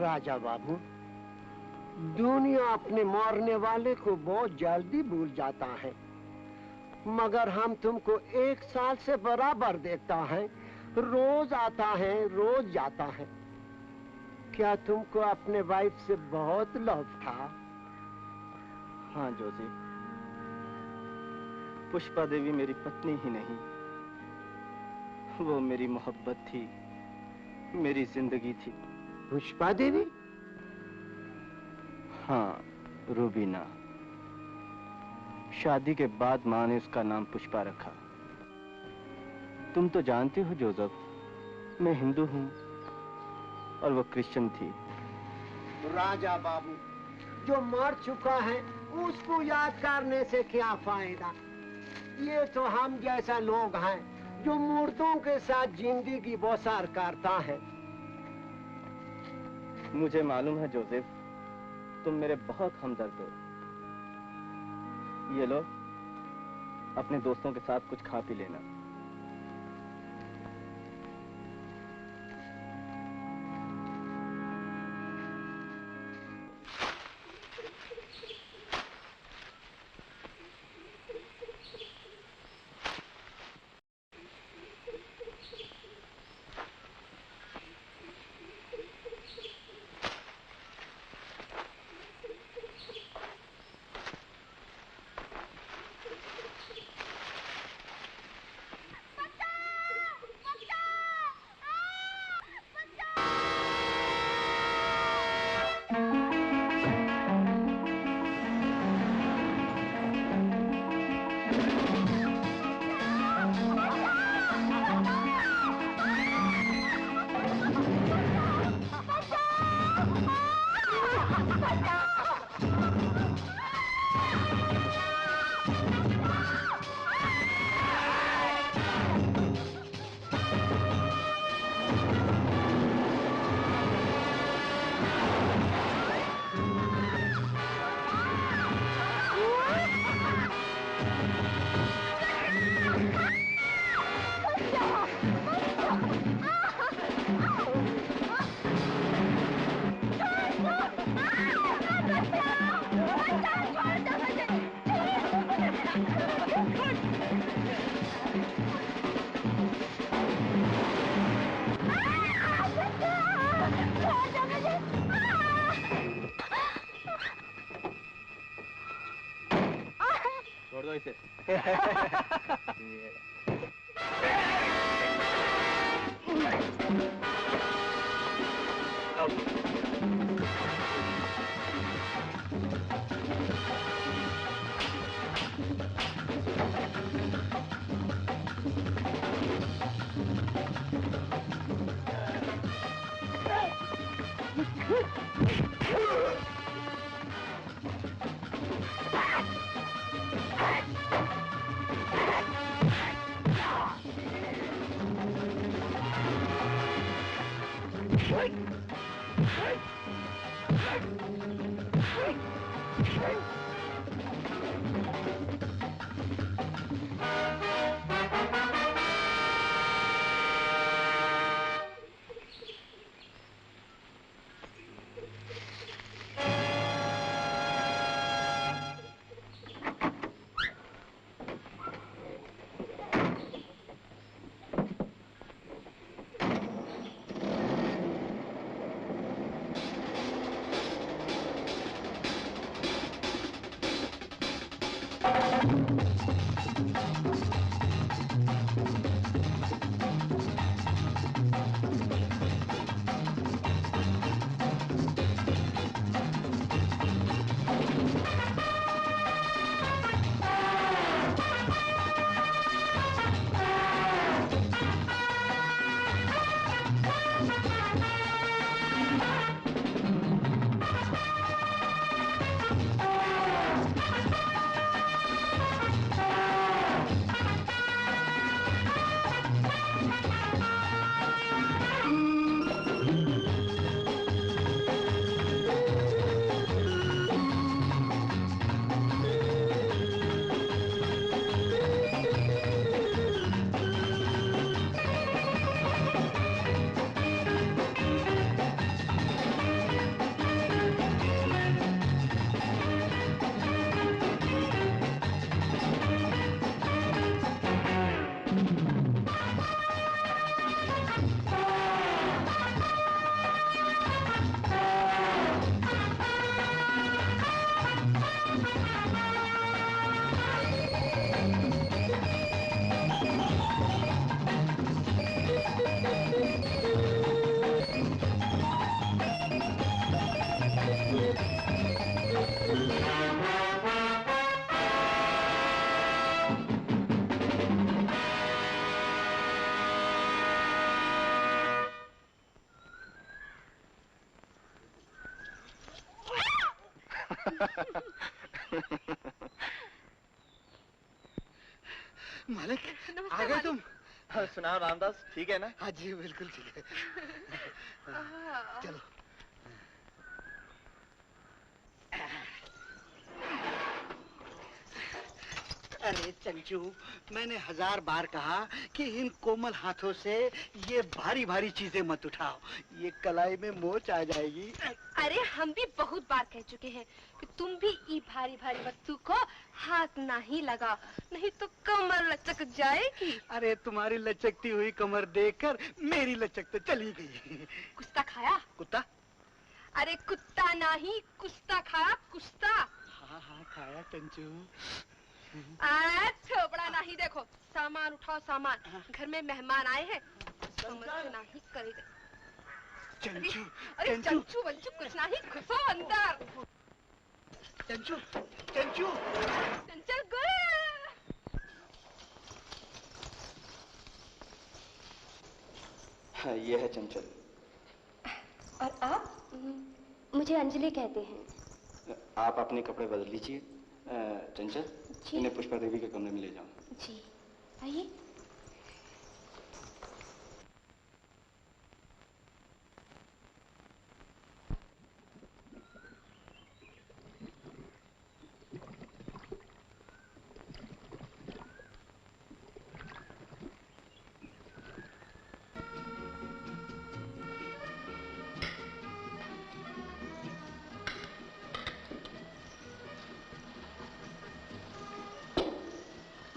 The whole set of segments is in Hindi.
राजा बाबू, दुनिया अपने मारने वाले को बहुत जल्दी भूल जाता है, मगर हम तुमको 1 साल से बराबर देखता है, रोज आता है रोज जाता है। क्या तुमको अपने वाइफ से बहुत लव था? हाँ जोसेफ, पुष्पा देवी मेरी पत्नी ही नहीं, वो मेरी मोहब्बत थी, मेरी जिंदगी थी। पुष्पा देवी? हाँ, रूबीना। शादी के बाद माँ ने उसका नाम पुष्पा रखा। तुम तो जानते हो जोसेफ, मैं हिंदू हूँ और वो क्रिश्चियन थी। राजा बाबू, जो मर चुका है उसको याद करने से क्या फायदा? ये तो हम जैसा लोग हैं जो मुर्दों के साथ जिंदगी बसर करता है। मुझे मालूम है जोसेफ, तुम मेरे बहुत हमदर्द हो। ये लो, अपने दोस्तों के साथ कुछ खा पी लेना। छोड़ दो इसे। मालिक आ गए तुम? हाँ, सुनाओ रामदास, ठीक है ना? हाँ जी बिल्कुल ठीक है। चलो। अरे चंचू, मैंने 1000 बार कहा कि इन कोमल हाथों से ये भारी भारी चीजें मत उठाओ, ये कलाई में मोच आ जाएगी। अरे हम भी बहुत बार कह चुके हैं कि तुम भी ये भारी भारी वस्तु को हाथ ना ही लगाओ, नहीं तो कमर लचक जाएगी। अरे तुम्हारी लचकती हुई कमर देखकर मेरी लचक तो चली गई। कुश्ता खाया? कुत्ता? अरे कुत्ता नहीं, कुश्ता खाया, कुश्ता। हाँ हाँ खाया चंचू। थोपड़ा नहीं, देखो सामान उठाओ, सामान। घर में मेहमान आए हैं, समझ से नहीं करेगा। चंचू, अरे चंचू बंचू कुछ नहीं, घुसो अंदर। चंचू, चंचू, चंचल गुल। हाँ, ये है चंचल। और आप? मुझे अंजलि कहते हैं। आप अपने कपड़े बदल लीजिए। चंचल, इन्हें पुष्पा देवी के कमरे में ले जाओ। जी, आइए।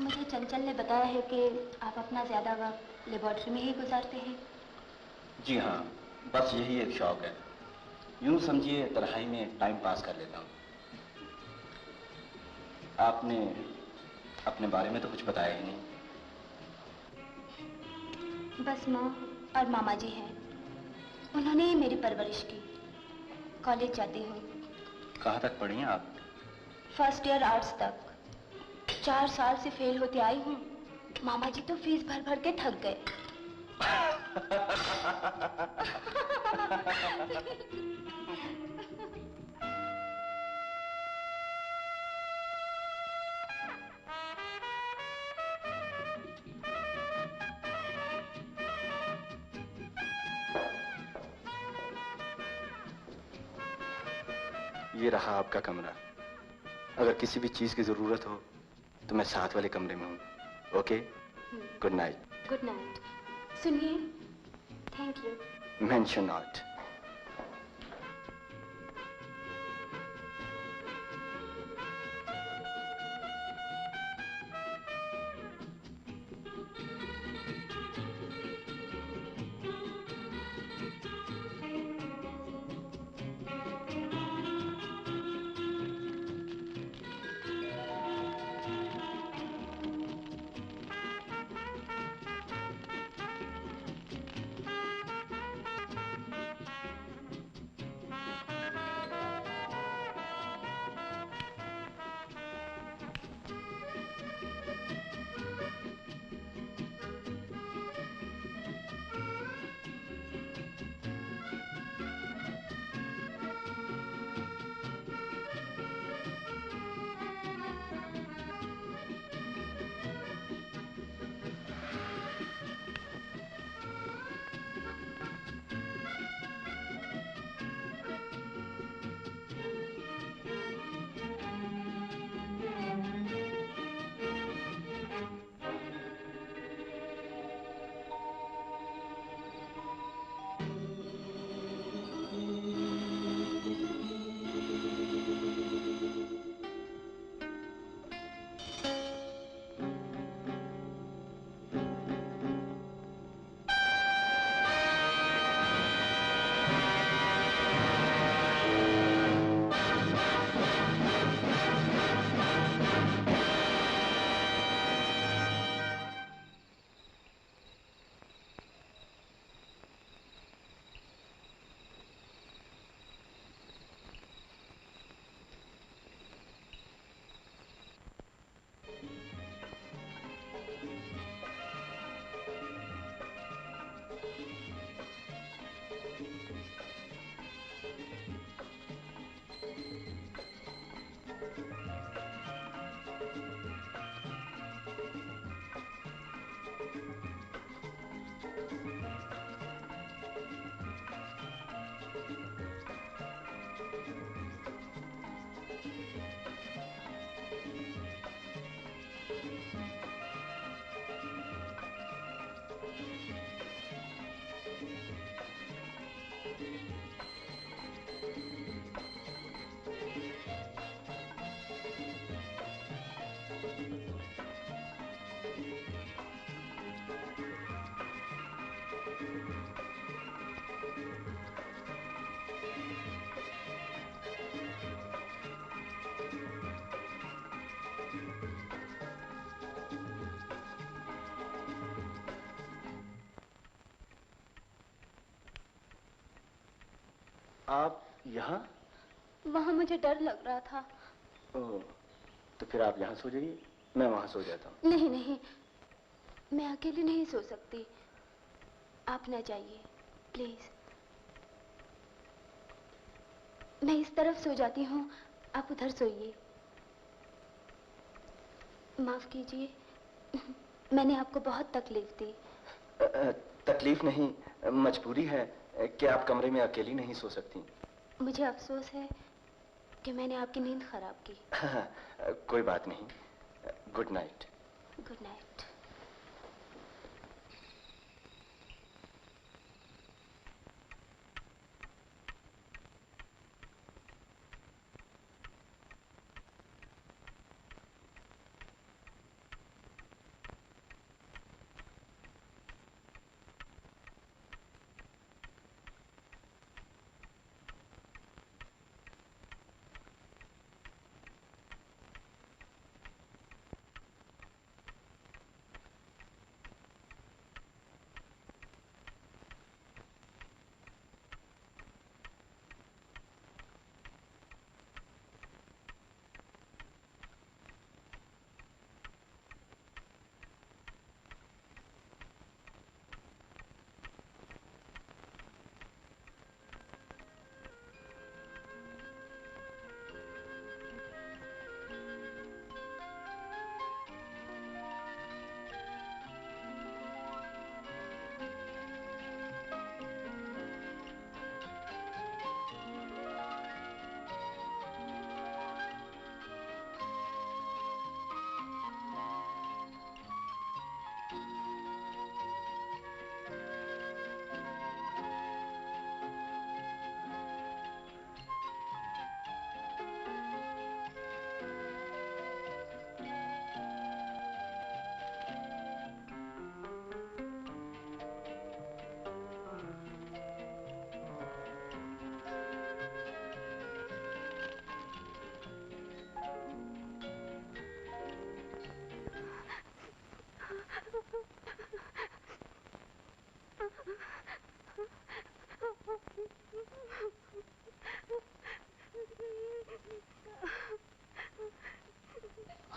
मुझे चंचल ने बताया है कि आप अपना ज्यादा वक्त लेबोरेटरी में ही गुजारते हैं। जी हाँ, बस यही एक शौक है। यूं समझिए तन्हाई में टाइम पास कर लेता हूँ। आपने अपने बारे में तो कुछ बताया ही नहीं। बस माँ और मामा जी हैं, उन्होंने ही मेरी परवरिश की। कॉलेज जाती हूँ। कहाँ तक पढ़ी हैं आप? फर्स्ट ईयर आर्ट्स तक। 4 साल से फेल होते आई हूँ। मामा जी तो फीस भर भर के थक गए। ये रहा आपका कमरा। अगर किसी भी चीज की जरूरत हो तो मैं साथ वाले कमरे में हूँ। Okay, good night. Good night. सुनिए, थैंक यू। Mention not. आप यहाँ? वहाँ मुझे डर लग रहा था। ओह, तो फिर आप यहाँ सो जाइए, मैं वहाँ सो जाता हूँ। नहीं नहीं, मैं अकेली नहीं सो सकती, आप ना जाइए प्लीज। मैं इस तरफ सो जाती हूँ, आप उधर सोइए। माफ कीजिए, मैंने आपको बहुत तकलीफ दी। तकलीफ नहीं, मजबूरी है कि आप कमरे में अकेली नहीं सो सकती। मुझे अफसोस है कि मैंने आपकी नींद खराब की। कोई बात नहीं। Good night. Good night.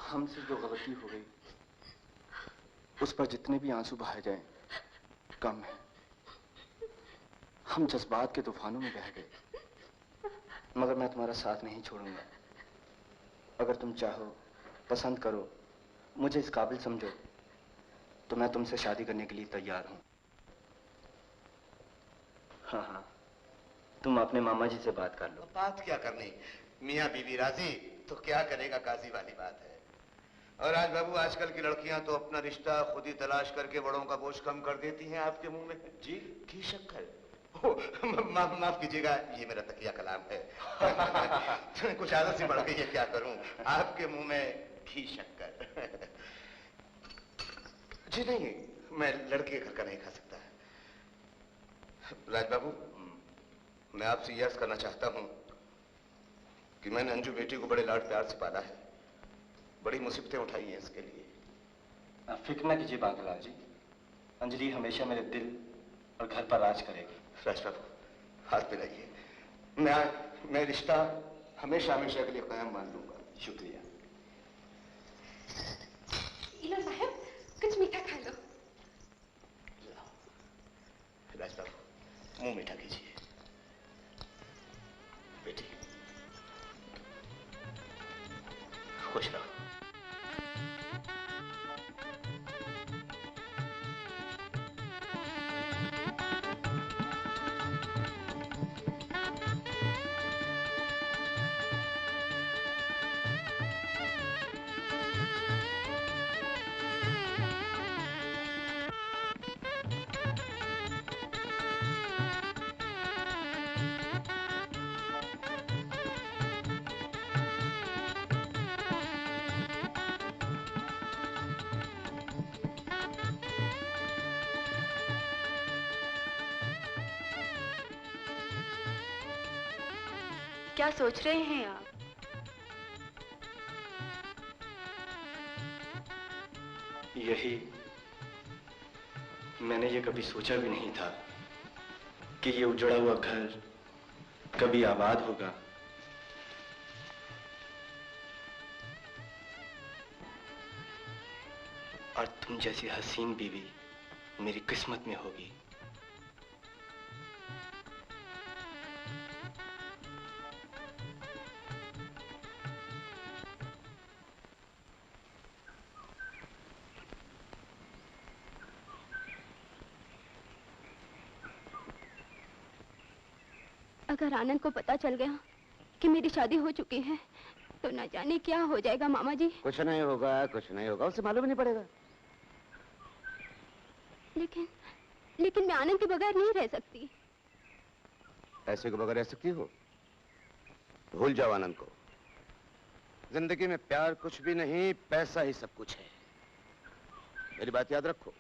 हमसे जो गलती हो गई उस पर जितने भी आंसू बहाए जाएं कम है। हम जज्बात के तूफानों में बह गए, मगर मैं तुम्हारा साथ नहीं छोड़ूंगा। अगर तुम चाहो, पसंद करो, मुझे इस काबिल समझो, तो मैं तुमसे शादी करने के लिए तैयार हूं। हाँ हाँ, तुम अपने मामा जी से बात कर लो। बात क्या करनी, मियाँ बीवी राजी तो क्या करेगा, काजी वाली बात है। और आज बाबू, आजकल की लड़कियां तो अपना रिश्ता खुद ही तलाश करके बड़ों का बोझ कम कर देती हैं। आपके मुंह में जी घी शक्कर। माफ कीजिएगा, ये मेरा तकिया कलाम है। कुछ आदत सी बढ़ गई है, क्या करूं। आपके मुंह में घी शक्कर। जी नहीं, मैं लड़के के घर का नहीं खा सकता। राज बाबू, मैं आपसे यह अर्ज करना चाहता हूं कि मैंने अंजू बेटी को बड़े लाड प्यार से पाला है, बड़ी मुसीबतें उठाई हैं इसके लिए। आप फिक्र न कीजिए बांकलाल जी, अंजलि हमेशा मेरे दिल और घर पर राज करेगी। राज बाबू, हाथ मिलाइए। मैं रिश्ता हमेशा हमेशा के लिए कायम मान लूंगा। शुक्रिया। इला साहब, कुछ मीठा खा लो। राज बाबू, मुंह मीठा कीजिए। बेटी, खुश रहो। क्या सोच रहे हैं आप? यही, मैंने ये कभी सोचा भी नहीं था कि ये उजड़ा हुआ घर कभी आबाद होगा। और तुम जैसी हसीन बीवी मेरी किस्मत में होगी। अगर आनंद को पता चल गया कि मेरी शादी हो चुकी है तो न जाने क्या हो जाएगा मामा जी। कुछ नहीं होगा, कुछ नहीं होगा, उसे मालूम नहीं पड़ेगा। लेकिन मैं आनंद के बगैर नहीं रह सकती। ऐसे के बगैर रह सकती हो? भूल जाओ आनंद को। जिंदगी में प्यार कुछ भी नहीं, पैसा ही सब कुछ है। मेरी बात याद रखो,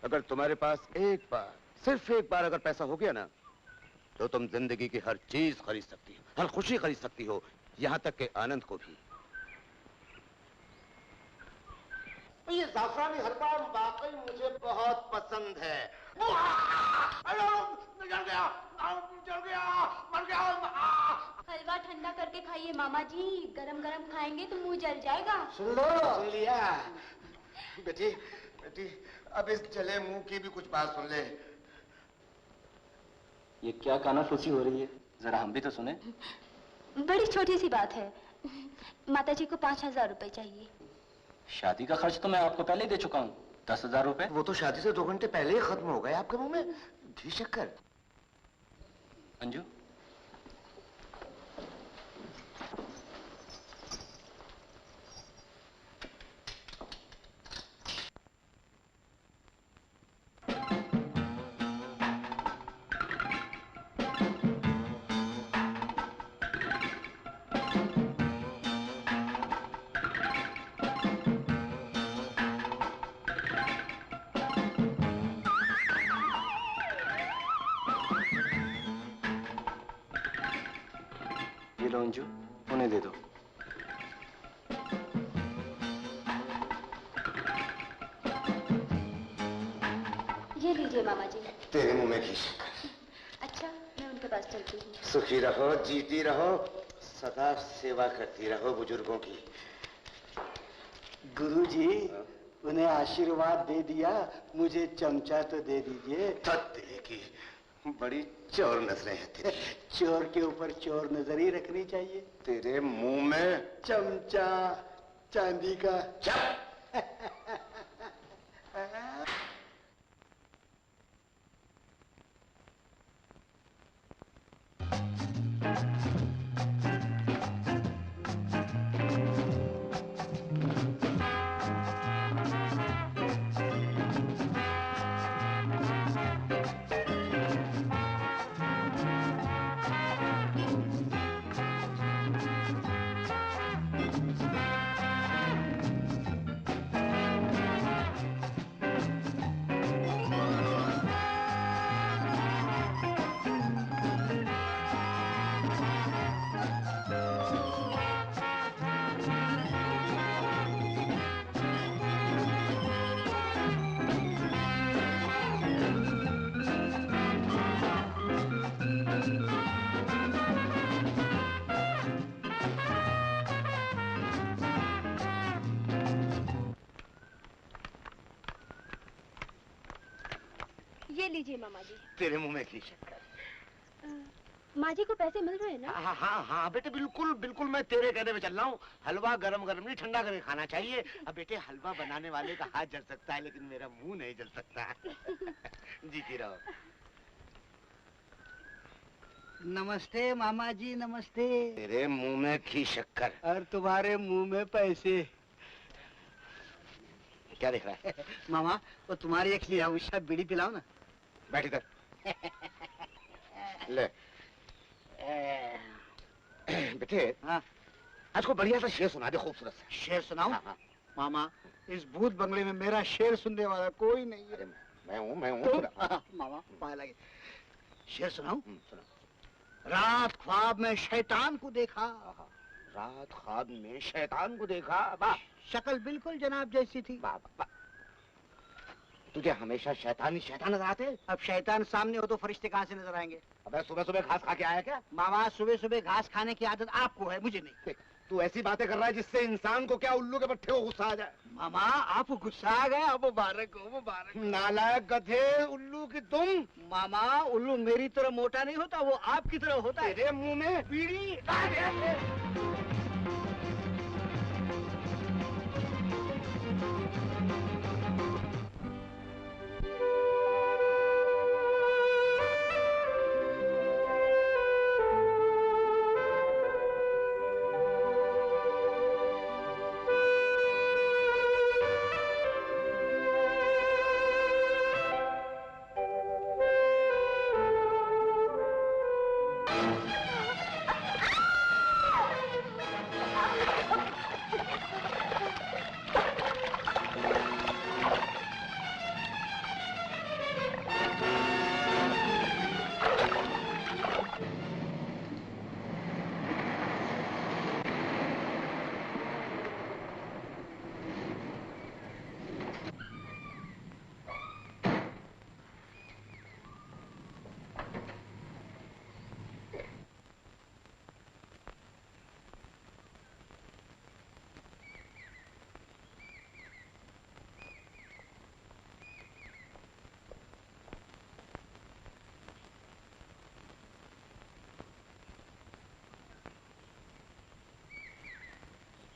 अगर तुम्हारे पास एक बार, सिर्फ एक बार अगर पैसा हो गया ना, तो तुम जिंदगी की हर चीज खरीद सकती हो, हर खुशी खरीद सकती हो, यहां तक कि आनंद को भी। ये ज़ाफ़रानी हलवा वाकई मुझे बहुत पसंद है। जल गया, मर गया। हलवा ठंडा करके खाइए मामा जी, गरम गरम खाएंगे तो मुंह जल जाएगा। सुन लो, सुन लिया। बेटी, बेटी, अब इस जले मुंह की भी कुछ बात सुन ले। ये क्या कानाफूसी हो रही है, जरा हम भी तो सुने। बड़ी छोटी सी बात है, माताजी को 5000 रुपए चाहिए। शादी का खर्च तो मैं आपको पहले ही दे चुका हूँ, 10,000 रुपए। वो तो शादी से 2 घंटे पहले ही खत्म हो गए आपके मुंह में घी शक्कर। अंजू, अंजू, उन्हें दे दो। ये लीजिए मामा जी। तेरे मुंह में घी शक्कर। अच्छा, मैं उनके पास चलती हूँ। सुखी रहो, जीती रहो, सदा सेवा करती रहो बुजुर्गों की। गुरुजी, उन्हें आशीर्वाद दे दिया, मुझे चमचा तो दे दीजिए। दिल की बड़ी चोर नजरें हैं तेरी। चोर के ऊपर चोर नजर ही रखनी चाहिए। तेरे मुंह में चमचा चांदी का। ये लीजिए मामा जी। तेरे मुंह में घी शक्कर। माँ जी को पैसे मिल रहे हैं ना? हाँ हाँ हाँ बेटे, बिल्कुल बिल्कुल, मैं तेरे कहने पे चल रहा हूँ। हलवा गरम गरम नहीं, ठंडा करके खाना चाहिए। अब बेटे, हलवा बनाने वाले का हाथ जल सकता है, लेकिन मेरा मुंह नहीं जल सकता। जीती रहो। नमस्ते मामा जी, नमस्ते। तेरे मुंह में घी शक्कर और तुम्हारे मुंह में पैसे। क्या देख रहा है? मामा, वो तुम्हारी एक लिया बीड़ी पिलाओ ना। बैठ इधर। ले बेटे। हाँ, आज को बढ़िया सा शेर सुना दे, खूबसूरत सा शेर सुनाऊं? हाँ, हाँ। मामा, इस भूत बंगले में मेरा शेर सुनने वाला कोई नहीं है। मैं हूँ हाँ, मामा पाए लगे। शेर सुनाऊं? सुना। रात ख्वाब में शैतान को देखा। रात ख्वाब में शैतान को देखा। वाह, शक्ल बिल्कुल जनाब जैसी थी। वाह वाह। तुझे हमेशा शैतान ही शैतान नजर आते। अब शैतान सामने हो तो फरिश्ते कहाँ से नजर आएंगे? अबे सुबह सुबह घास खा के आया क्या? मामा, सुबह सुबह घास खाने की आदत आपको है, मुझे नहीं। तू ऐसी बातें कर रहा है जिससे इंसान को क्या उल्लू के पट्टे को गुस्सा आ जाए। मामा, आप गुस्सा आ गए? अब मुबारक हो, मुबारक। नालायक गधे, उल्लू की तुम। मामा, उल्लू मेरी तरह मोटा नहीं होता, वो आपकी तरह होता है। तेरे मुंह में बीड़ी।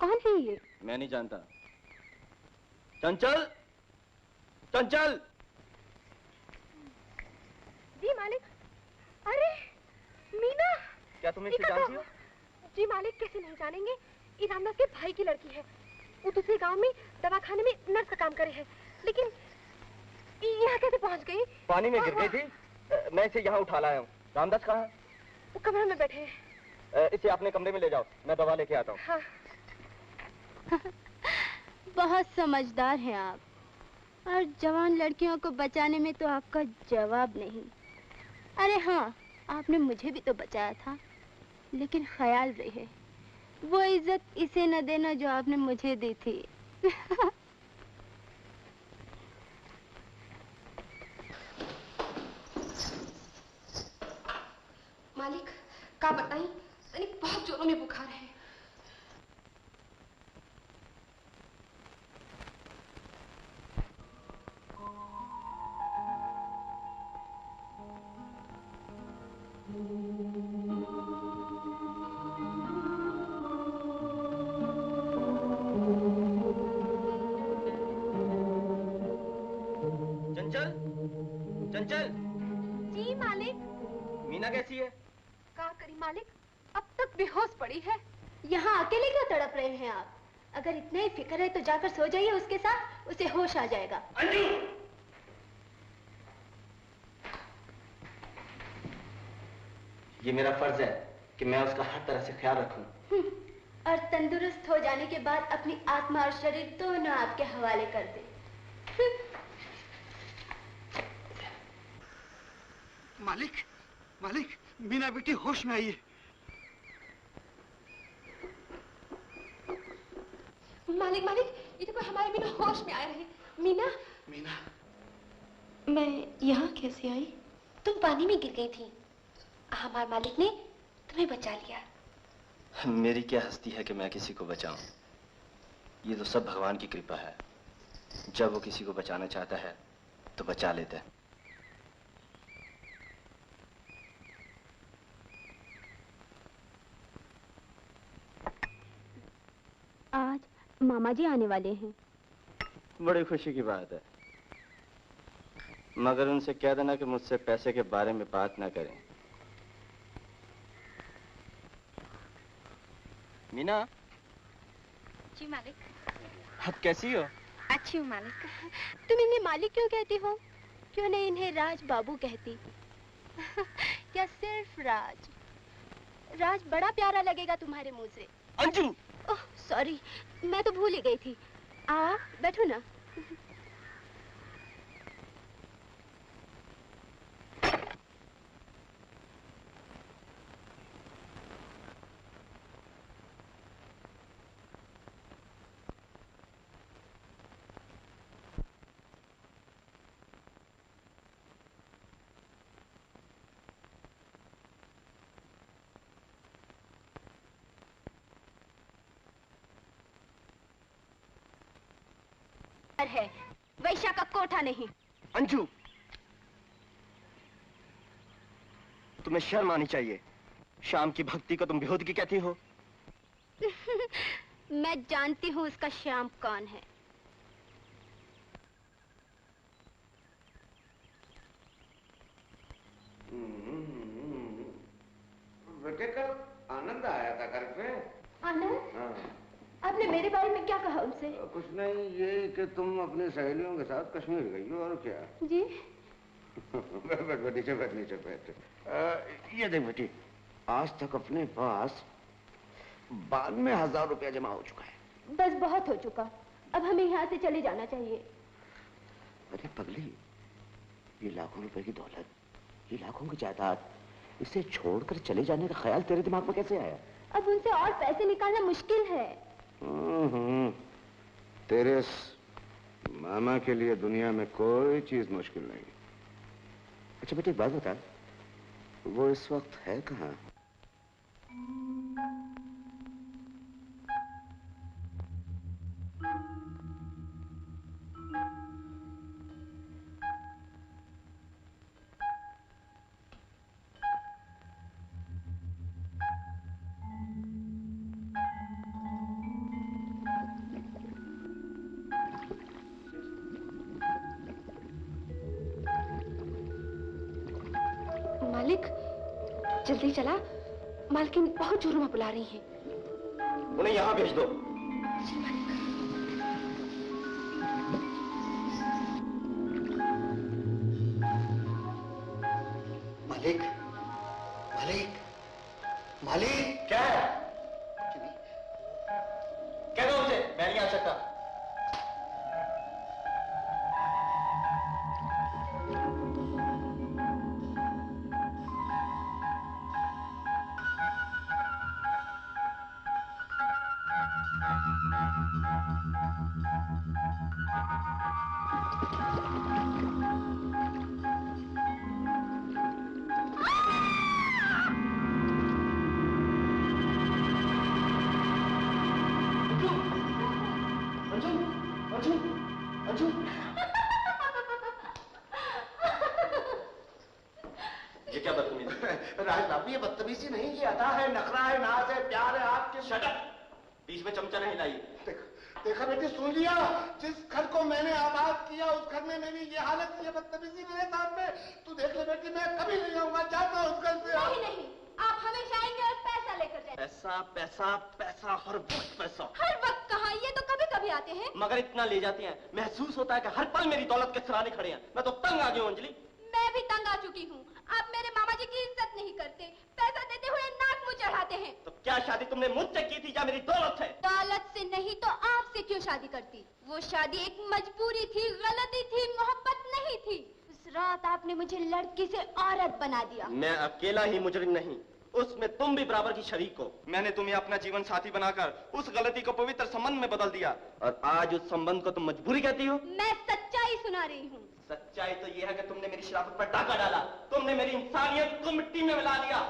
कौन है ये? मैं नहीं जानता। चंचल, चंचल। जी मालिक। अरे मीना। क्या तुम इसे जानती हो? जी मालिक, कैसे नहीं जानेंगे, ये रामदास के भाई की लड़की है। वो दूसरे गांव में दवाखाने में नर्स का काम करे है, लेकिन यहाँ कैसे पहुँच गई? पानी में गिर गई थी, मैं इसे यहाँ उठा लाया हूँ। रामदास कहाँ है? वो कमरे में बैठे हैं। इसे अपने कमरे में ले जाओ, मैं दवा लेके आता हूँ। हाँ। बहुत समझदार हैं आप, और जवान लड़कियों को बचाने में तो आपका जवाब नहीं। अरे हाँ, आपने मुझे भी तो बचाया था, लेकिन ख्याल रहे वो इज्जत इसे न देना जो आपने मुझे दी थी। मालिक, क्या बताएं, बहुत जोरों में बुखार है। चंचल, चंचल। जी मालिक। मीना कैसी है? क्या करी मालिक, अब तक बेहोश पड़ी है। यहाँ अकेले क्यों तड़प रहे हैं आप? अगर इतना ही फिक्र है तो जाकर सो जाइए उसके साथ, उसे होश आ जाएगा। अंजू! ये मेरा फर्ज है कि मैं उसका हर तरह से ख्याल रखूं। और तंदुरुस्त हो जाने के बाद अपनी आत्मा और शरीर दोनों आपके हवाले कर दे। मालिक, मालिक, मीना बेटी होश में आई है। मालिक, मालिक, ये देखो हमारे मीना होश में आ रही है। मीना। मीना, मैं यहाँ कैसे आई? तुम पानी में गिर गई थी, हमारे मालिक ने तुम्हें बचा लिया। मेरी क्या हस्ती है कि मैं किसी को बचाऊं? ये तो सब भगवान की कृपा है। जब वो किसी को बचाना चाहता है तो बचा लेता है। आज मामा जी आने वाले हैं। बड़ी खुशी की बात है, मगर उनसे कह देना कि मुझसे पैसे के बारे में बात ना करें। मीना। जी मालिक। अब कैसी हो? अच्छी हूँ मालिक। तुम इन्हें मालिक क्यों कहती हो? क्यों नहीं इन्हें राज बाबू कहती? या सिर्फ राज? राज बड़ा प्यारा लगेगा तुम्हारे मुंह से। अंजू! ओह सॉरी, मैं तो भूल ही गई थी। आओ बैठो ना। है, वैश्या का कोठा नहीं। अंजू, तुम्हें शर्म आनी चाहिए। श्याम की भक्ति को तुम बेहूदगी कहती हो। मैं जानती हूँ उसका श्याम कौन है। बेटे कल आनंद आया था घर पे। आनंद? हाँ। आपने मेरे बारे में क्या कहा उनसे? कुछ नहीं, ये कि तुम अपनी सहेलियों के साथ कश्मीर गई हो, और क्या। जी? बैठ नीचे बैठ। ये देख बेटी, आज तक अपने पास 92,000 रुपया जमा हो चुका है। बस बहुत हो चुका, अब हमें यहाँ से चले जाना चाहिए। अरे पगली, ये लाखों रुपए की दौलत, ये लाखों की जायदाद, इसे छोड़कर चले जाने का ख्याल तेरे दिमाग में कैसे आया? अब उनसे और पैसे निकालना मुश्किल है। तेरे मामा के लिए दुनिया में कोई चीज मुश्किल नहीं। अच्छा बेटे, एक बात बता, वो इस वक्त है कहाँ? मालिक, जल्दी चला, मालकिन बहुत जोरों में बुला रही हैं। उन्हें यहाँ भेज दो। मालिक, मालिक, मालिक। क्या है? कह दो उसे, मैं नहीं आ सकता। ये क्या बदतमीजी? राज बाबू, ये बदतमीजी नहीं, ये अदा है, नखरा है, नाज है, प्यार है आपके। Shut up! बीच में चमचा नहीं लाई। देखा बेटी, सुन लिया? जिस घर को मैंने आबाद किया उस घर में मेरी ये हालत, ये बदतमीजी मेरे सामने। तू देख ले बेटी, मैं कभी नहीं आऊंगा, जाता हूँ उस घर से। नहीं नहीं, आप हमेशा आएंगे और पैसा लेकर जाएंगे। पैसा पैसा पैसा, हर वक्त पैसा। हर वक्त कहाँ, ये तो कभी कभी आते हैं। मगर इतना ले जाती हैं, महसूस होता है कि हर पल मेरी दौलत के सिराने खड़े हैं। मैं तो तंग आ गई हूँ अंजलि। मैं भी तंग आ चुकी हूँ। आप मेरे मामा जी की इज्जत नहीं करते, पैसा देते हुए नाक मुंह चढ़ाते हैं। तो क्या शादी तुमने मुझसे की थी या मेरी दौलत से? दौलत से नहीं तो आपसे क्यों शादी करती? वो शादी एक मजबूरी थी, गलती थी, मोहब्बत नहीं थी। उस रात आपने मुझे लड़की से औरत बना दिया। मैं अकेला ही मुजरिम नहीं, उसमें तुम भी बराबर की शरीक हो। मैंने तुम्हें अपना जीवन साथी बनाकर उस गलती को पवित्र संबंध में बदल दिया, और आज उस संबंध को तुम मजबूरी कहती हो। मैं सच्चाई सुना रही हूँ। सच्चाई तो यह है कि तुमने मेरी शराफत पर डाका डाला, तुमने मेरी इंसानियत को मिट्टी में मिला दिया।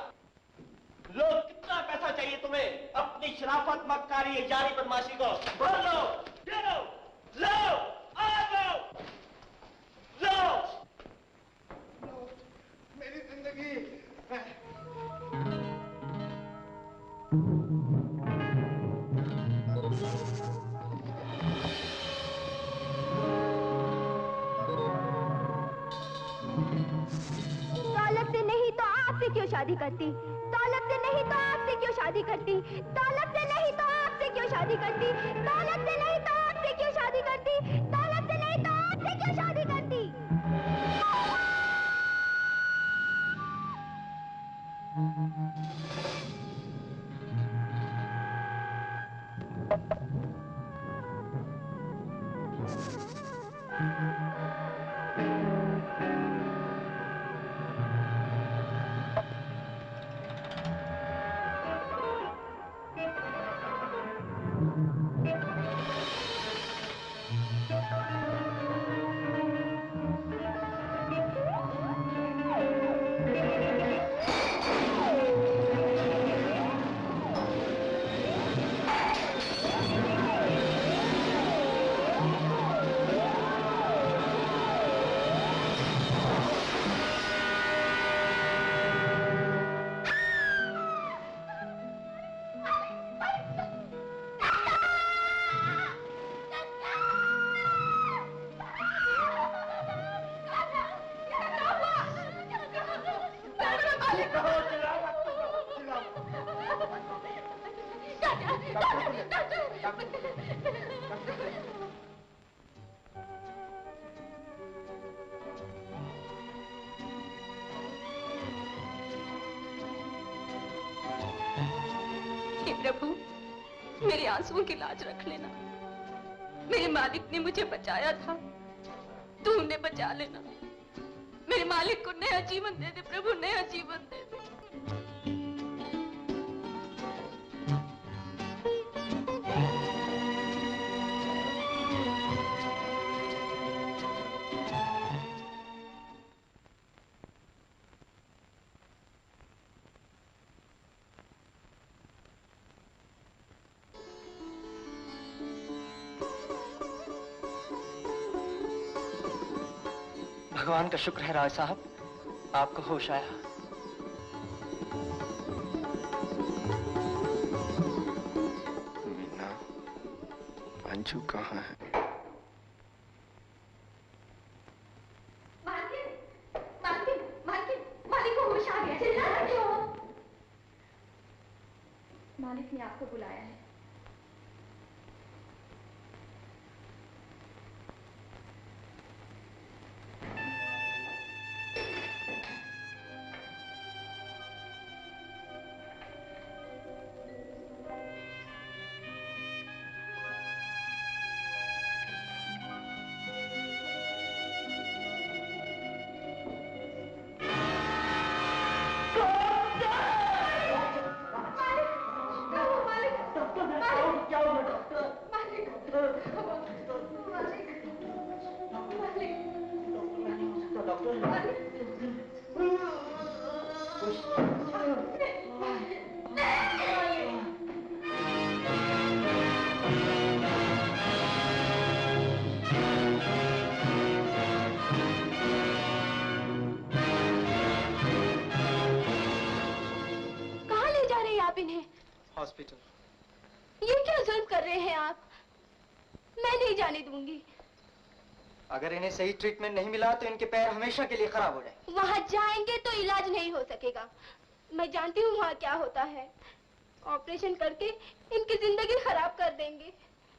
लो, कितना पैसा चाहिए तुम्हें अपनी शराफत, मक्कारी, यारी, बदमाशी को? बोल लो, दे दो, लो, आ जाओ, लो। मेरी जिंदगी दौलत से नहीं तो आपसे क्यों शादी करती? दौलत से नहीं तो आपसे क्यों शादी करती? दौलत से नहीं तो आपसे क्यों शादी करती? दौलत से नहीं तो आपसे क्यों शादी करती? दौलत से नहीं तो आपसे क्यों शादी करती? हे प्रभु, मेरे आंसुओं की लाज रख लेना। मेरे मालिक ने मुझे बचाया था, तू उन्हें बचा लेना। मेरे मालिक को नया जीवन दे दे प्रभु, नया जीवन दे दे। भगवान का शुक्र है राय साहब, आपको होश आया। मीना, अंजू कहाँ है? मालिक को होश आ गया। चिल्ला रहे हो? मालिक ने आपको बुलाया है। हॉस्पिटल। ये क्या जुल्म कर रहे हैं आप? मैं नहीं जाने दूंगी। अगर इन्हें सही ट्रीटमेंट नहीं मिला तो इनके पैर हमेशा के लिए खराब हो जाएंगे। वहाँ जाएंगे तो इलाज नहीं हो सकेगा। मैं जानती हूँ वहाँ क्या होता है। ऑपरेशन करके इनकी जिंदगी खराब कर देंगे।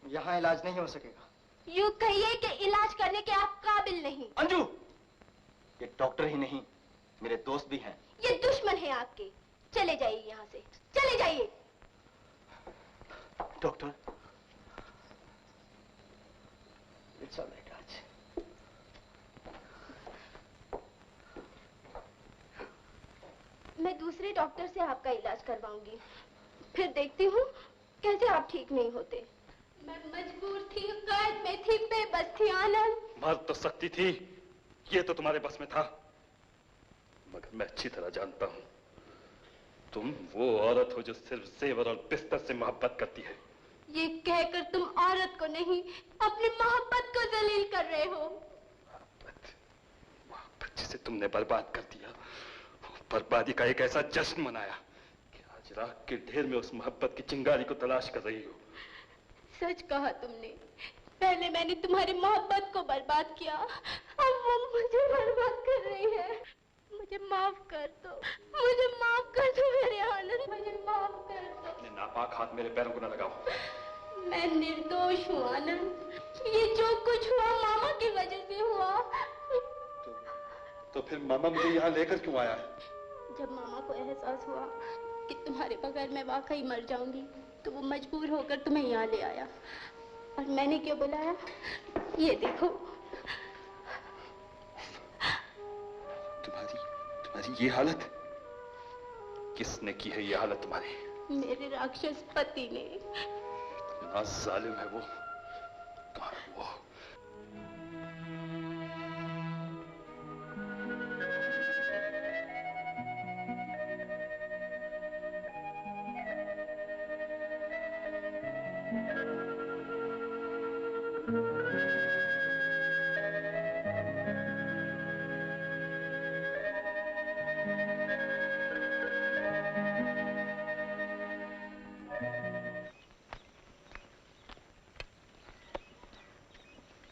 यहाँ इलाज नहीं हो सकेगा। यूँ कहिए कि इलाज करने के आप काबिल नहीं। अंजू, ये डॉक्टर ही नहीं, मेरे दोस्त भी हैं। ये दुश्मन है आपके। चले जाइए यहाँ से, चले जाइए। डॉक्टर, इट्स ऑल राइट राज। मैं दूसरे डॉक्टर से आपका इलाज करवाऊंगी, फिर देखती हूँ कैसे आप ठीक नहीं होते। मैं मजबूर थी, कैद में थी, बेबस थी। आनंद, मर्द तो सकती थी, ये तो तुम्हारे बस में था, मगर मैं अच्छी तरह जानता हूँ तुम वो औरत हो जो सिर्फ जेवर और बिस्तर से मोहब्बत करती है। ये कहकर तुम औरत को नहीं, अपनी मोहब्बत को जलील कर रहे हो। मोहब्बत जिसे तुमने बर्बाद कर दिया, बर्बादी का एक ऐसा जश्न मनाया कि आज राख के ढेर में उस मोहब्बत की चिंगारी को तलाश कर रही हो। सच कहा तुमने। पहले मैंने तुम्हारी मोहब्बत को बर्बाद किया, अब वो मुझे बर्बाद कर रही है। मुझे माफ कर दो, मुझे माफ कर दो मेरे आनंद, मुझे माफ कर दो। अपने नापाक हाथ मेरे पैरों को न लगाओ। मैं निर्दोष हूँ आनंद। ये जो कुछ हुआ मामा की वजह से हुआ। तो फिर मामा मुझे यहाँ लेकर क्यों आया है? जब मामा को एहसास हुआ कि तुम्हारे बगैर मैं वाकई मर जाऊंगी, तो वो मजबूर होकर तुम्हें यहाँ ले आया। और मैंने क्यों बुलाया? ये देखो। तुम्हारी ये हालत किसने की है? ये हालत तुम्हारी? मेरे राक्षस पति ने। इतना जालिम है वो। कहाँ है वो?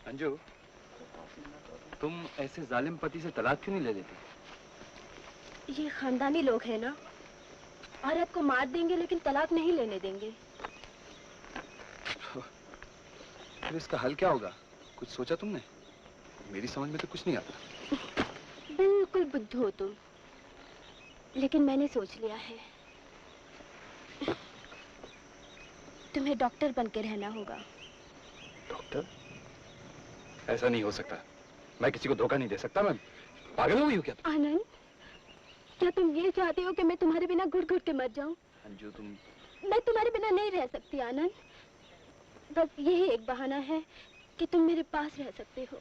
अंजू, तुम ऐसे जालिम पति से तलाक क्यों नहीं ले लेती? ये खानदानी लोग हैं ना, औरत को मार देंगे लेकिन तलाक नहीं लेने देंगे। फिर इसका हल क्या होगा? कुछ सोचा तुमने? मेरी समझ में तो कुछ नहीं आता। बिल्कुल बुद्धू हो तुम, लेकिन मैंने सोच लिया है। तुम्हें डॉक्टर बनकर रहना होगा। डॉक्टर? ऐसा नहीं हो सकता। मैं किसी को धोखा नहीं दे सकता। मैं पागल हो गई हूँ क्या? आनंद, क्या तुम ये चाहते हो कि मैं तुम्हारे बिना घुट घुट के मर जाऊं? अंजू, तुम... मैं तुम्हारे बिना नहीं रह सकती आनंद। बस यही एक बहाना है कि तुम मेरे पास रह सकते हो।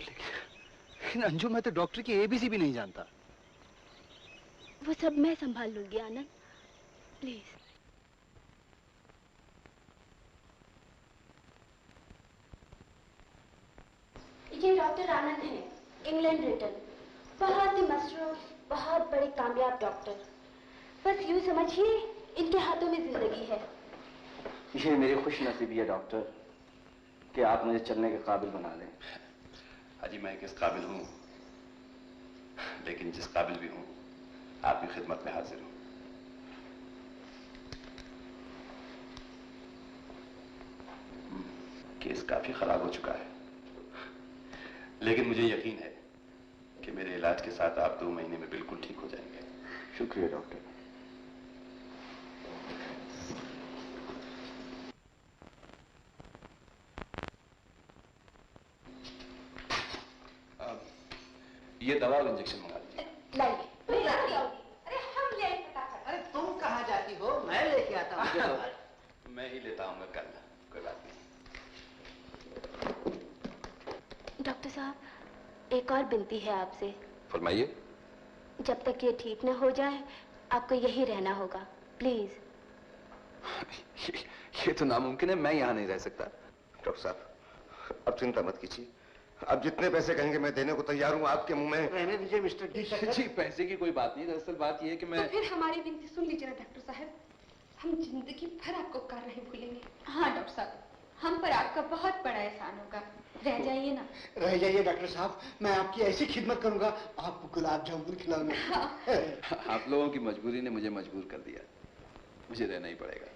लेकिन अंजू, मैं तो डॉक्टर की ABC भी नहीं जानता। वो सब मैं संभाल लूंगी आनंद, प्लीज। ये डॉक्टर आनंद है, इंग्लैंड रिटर्न। बहुत ही मशहूर, बहुत बड़े कामयाब डॉक्टर। बस यूं समझिए, इनके हाथों में जिंदगी है। ये मेरी खुशनसीबी है डॉक्टर कि आप मुझे चलने के काबिल बना दें। हाजी, मैं किस काबिल हूँ, लेकिन जिस काबिल भी हूँ आपकी खिदमत में हाजिर हूँ। केस काफी खराब हो चुका है, लेकिन मुझे यकीन है कि मेरे इलाज के साथ आप 2 महीने में बिल्कुल ठीक हो जाएंगे। शुक्रिया डॉक्टर। ये दवा और इंजेक्शन मंगा लीजिए। अरे हम ले फटाफट। अरे तुम कहाँ जाती हो? मैं लेके आता हूँ। मैं ही लेता हूँ कल, कोई बात नहीं। डॉक्टर साहब, एक और विनती है आपसे। फरमाइए। जब तक ये ठीक न हो जाए, आपको यही रहना होगा, प्लीज। ये तो नामुमकिन है, मैं यहाँ नहीं रह सकता। डॉक्टर साहब, अब चिंता मत कीजिए। अब जितने पैसे कहेंगे मैं देने को तैयार हूँ। आपके मुंह में रहने दीजिए मिस्टर डी। जी, पैसे की कोई बात नहीं। दरअसल बात यह है कि मैं... तो फिर हमारी विनती सुन लीजिए ना डॉक्टर साहब, हम जिंदगी भर आपको उपकार नहीं भूलेंगे। हाँ डॉक्टर साहब, हम पर आपका बहुत बड़ा एहसान होगा। रह जाइए ना। रह जाइए डॉक्टर साहब, मैं आपकी ऐसी खिदमत करूंगा, आपको गुलाब जामुन खिलाऊंगा। हाँ। आप लोगों की मजबूरी ने मुझे मजबूर कर दिया, मुझे रहना ही पड़ेगा।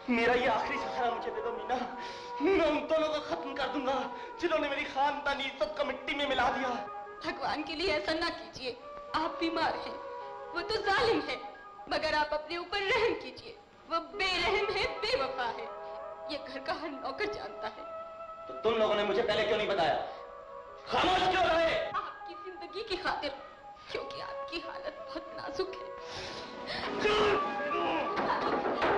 मेरा ये आखिरी सहारा मुझे दे दो मीना। मैं उन दोनों को खत्म कर दूंगा जिन्होंने मेरी खानदानी इज्जत को मिट्टी में मिला दिया। भगवान के लिए ऐसा ना कीजिए, आप बीमार हैं, वो तो जालिम है, मगर आप अपने ऊपर रहम कीजिए। वो बेरहम है, बेवफा है, ये घर का हर नौकर जानता है। तो तुम लोगों ने मुझे पहले क्यों नहीं बताया? खामोश क्यों रहे? आपकी जिंदगी की खातिर, क्योंकि आपकी हालत बहुत नाजुक है।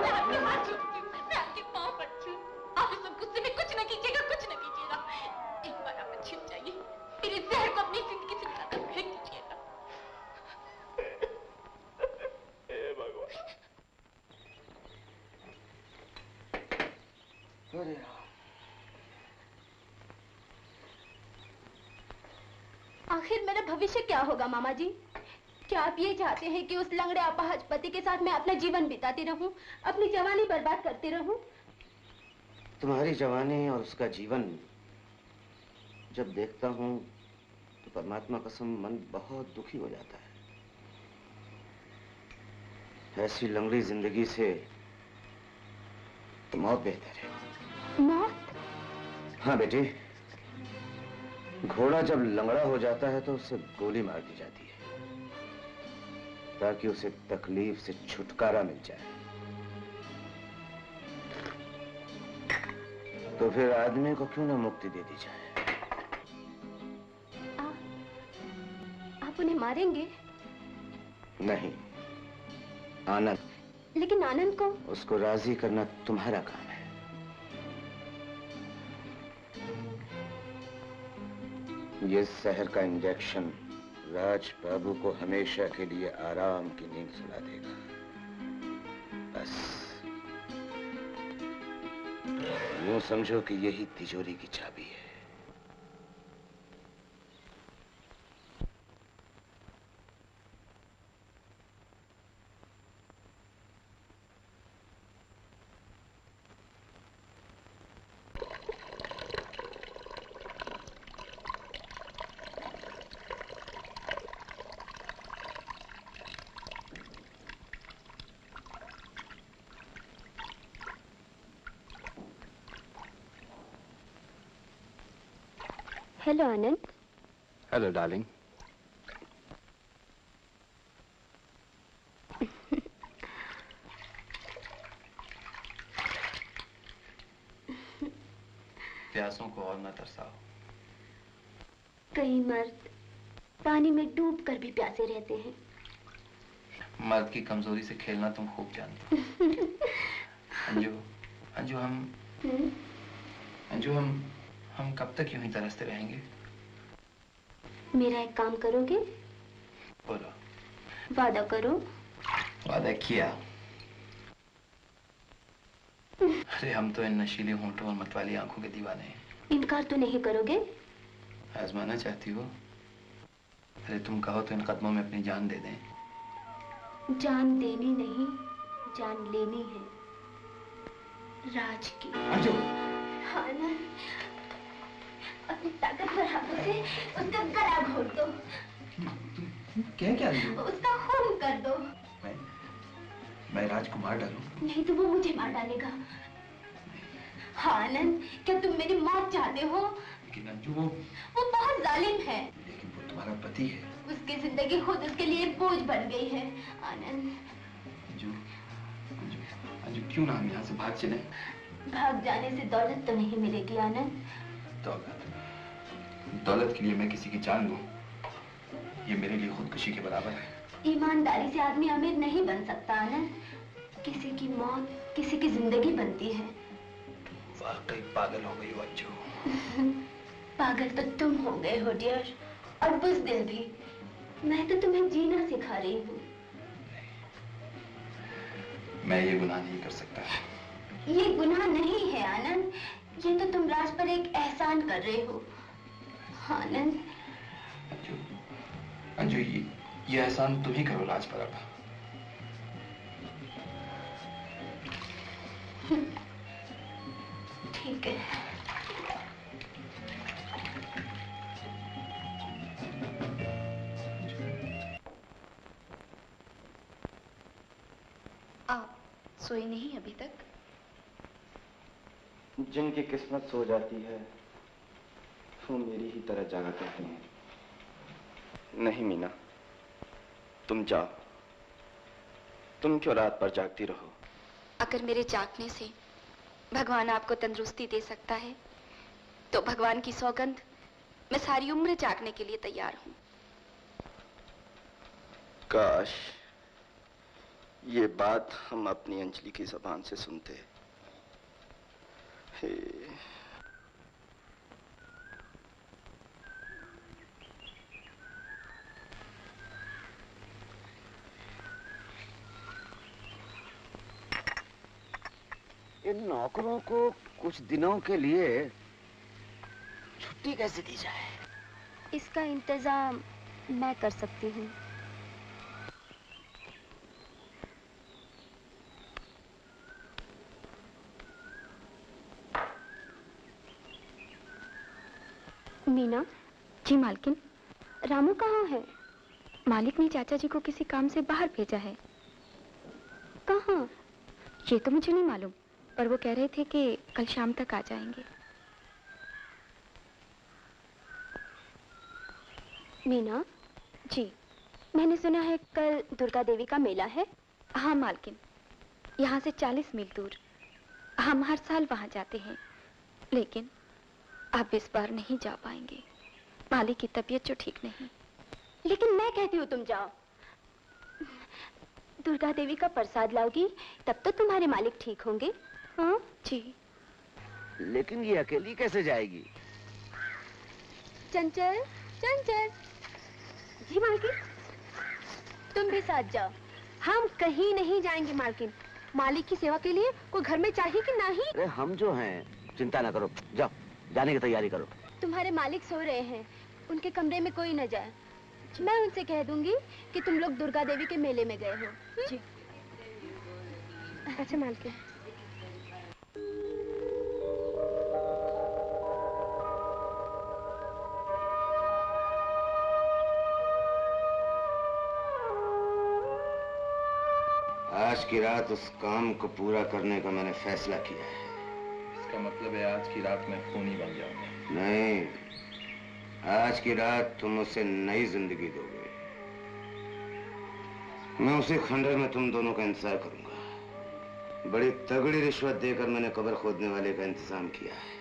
मैं आपके हाथ जोड़ती हूँ, मैं आपके पाँव पड़ती हूँ। आप इस गुस्से में कुछ न कीजिएगा, कुछ न कीजिएगा। एक बार आप अच्छे हो जाइए, फिर इस जहर को अपनी जिंदगी से निकाल फेंक दीजिएगा। हे भगवान। अरे आखिर मेरा भविष्य क्या होगा मामा जी? क्या आप ये चाहते हैं कि उस लंगड़े अपाहज पति के साथ मैं अपना जीवन बिताती रहूं, अपनी जवानी बर्बाद करती रहूं? तुम्हारी जवानी और उसका जीवन जब देखता हूँ तो परमात्मा कसम मन बहुत दुखी हो जाता है। ऐसी लंगड़ी जिंदगी से तो मौत बेहतर है। मौत? हाँ बेटी, घोड़ा जब लंगड़ा हो जाता है तो उसे गोली मार दी जाती है ताकि उसे तकलीफ से छुटकारा मिल जाए। तो फिर आदमी को क्यों ना मुक्ति दे दी जाए? आप उन्हें मारेंगे? नहीं, आनंद। लेकिन आनंद को? उसको राजी करना तुम्हारा काम है। ये जहर का इंजेक्शन राज बाबू को हमेशा के लिए आराम की नींद सुला देगा। बस यूं समझो कि यही तिजोरी की चाबी है। हेलो आनंद। Hello darling. प्यासों को और न तरसाओ। कई मर्द पानी में डूब कर भी प्यासे रहते हैं। मर्द की कमजोरी से खेलना तुम खूब जानती हो। अंजू, अंजू हम कब तक यूं ही तरसते रहेंगे? मेरा एक काम करोगे? बोलो। वादा करो। वादा किया। अरे हम तो इन नशीली होंठों और मतवाली आंखों के दीवाने हैं। इनकार तो नहीं करोगे? आजमाना चाहती हो? अरे तुम कहो तो इन कदमों में अपनी जान दे दें। जान देनी नहीं, जान लेनी है राज की। अंजू। हाँ ना, अपनी ताकतवर हाथों से उसका गला घोट दो। क्या अंजू? उसका खून कर दो। मैं राजकुमार डालूं? नहीं तो वो मुझे मार डालेगा। हाँ आनंद, क्या तुम मेरी मौत चाहते हो? लेकिन अंजू वो बहुत जालिम है। लेकिन वो तुम्हारा पति है। उसकी जिंदगी खुद उसके लिए बोझ बन गई है। आनंद। अंजू, अंजू, अंजू क्यों ना हम यहाँ से भाग चले? भाग जाने से दौलत तो नहीं मिलेगी आनंद। दौलत के लिए मैं किसी की जान लूं, ये मेरे लिए खुदकुशी के बराबर है। ईमानदारी से आदमी अमीर नहीं बन सकता आनंद। किसी की मौत किसी की जिंदगी बनती है। वाकई पागल हो गई हो अंजू। पागल तो तुम हो गए हो डियर, और बुज़दिल भी। मैं तो तुम्हें जीना सिखा रही हूँ। मैं ये गुनाह नहीं कर सकता। ये गुनाह नहीं है आनंद, ये तो तुम राज पर एक एहसान कर रहे हो। आनंद। अंजू, अंजू ये एहसान तुम ही करो राज पर अब। ठीक है। आप सोए नहीं अभी तक? जिनकी किस्मत सो जाती है वो मेरी ही तरह जागा करते हैं। नहीं मीना, तुम जाओ। तुम क्यों रात पर जागती रहो? अगर मेरे जागने से भगवान आपको तंदुरुस्ती दे सकता है तो भगवान की सौगंध, मैं सारी उम्र जागने के लिए तैयार हूं। काश ये बात हम अपनी अंजलि की जुबान से सुनते। हे इन नौकरों को कुछ दिनों के लिए छुट्टी कैसे दी जाए? इसका इंतजाम मैं कर सकती हूँ। मीना। जी मालकिन। रामू कहाँ है? मालिक ने चाचा जी को किसी काम से बाहर भेजा है। कहाँ? ये तो मुझे नहीं मालूम, और वो कह रहे थे कि कल शाम तक आ जाएंगे। मीना जी, मैंने सुना है कल दुर्गा देवी का मेला है। हाँ मालकिन, यहाँ से 40 मील दूर। हम हर साल वहाँ जाते हैं, लेकिन आप इस बार नहीं जा पाएंगे। मालिक की तबीयत जो ठीक नहीं। लेकिन मैं कहती हूँ तुम जाओ। दुर्गा देवी का प्रसाद लाओगी तब तो तुम्हारे मालिक ठीक होंगे। हाँ जी। लेकिन ये अकेली कैसे जाएगी? चंचल, चंचल। जी मालकिन। तुम भी साथ जाओ। हम कहीं नहीं जाएंगे मालकिन। मालिक की सेवा के लिए कोई घर में चाहिए कि नहीं? अरे हम जो हैं, चिंता ना करो, जाओ जाने की तैयारी करो। तुम्हारे मालिक सो रहे हैं, उनके कमरे में कोई न जाए। मैं उनसे कह दूंगी कि तुम लोग दुर्गा देवी के मेले में गए हो। जी। अच्छा मालकिन। आज की रात उस काम को पूरा करने का मैंने फैसला किया है। इसका मतलब है आज की रात मैं खूनी बन जाऊंगा? नहीं, आज की रात तुम उसे नई जिंदगी दोगे। मैं उसी खंडर में तुम दोनों का इंतजार करूंगा। बड़ी तगड़ी रिश्वत देकर मैंने कब्र खोदने वाले का इंतजाम किया है।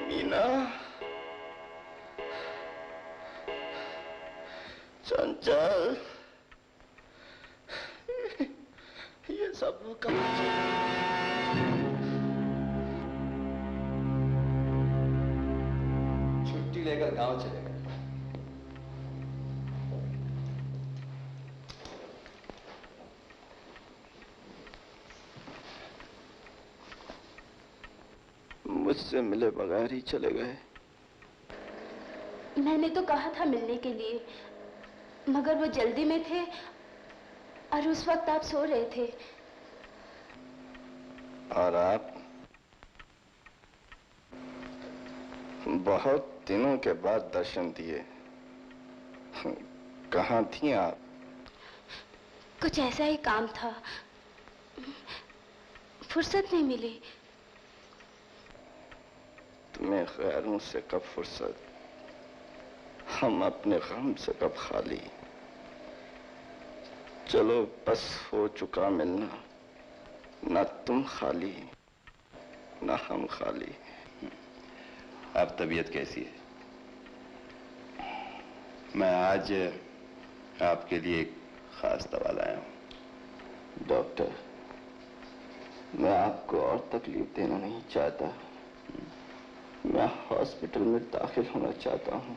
मीना, चंचल, ये सब कहाँ छुट्टी लेकर गांव चले गए। मुझसे मिले बगैर ही चले गए। मैंने तो कहा था मिलने के लिए, मगर वो जल्दी में थे और उस वक्त आप सो रहे थे। और आप बहुत दिनों के बाद दर्शन दिए। कहाँ थी आप? कुछ ऐसा ही काम था, फुर्सत नहीं मिली। तुम्हें गैरों से कब फुर्सत, हम अपने गम से कब खाली। चलो बस हो चुका मिलना, ना तुम खाली ना हम खाली। अब तबीयत कैसी है? मैं आज आपके लिए एक खास दवा लाया हूं। डॉक्टर, मैं आपको और तकलीफ देना नहीं चाहता। मैं हॉस्पिटल में दाखिल होना चाहता हूं।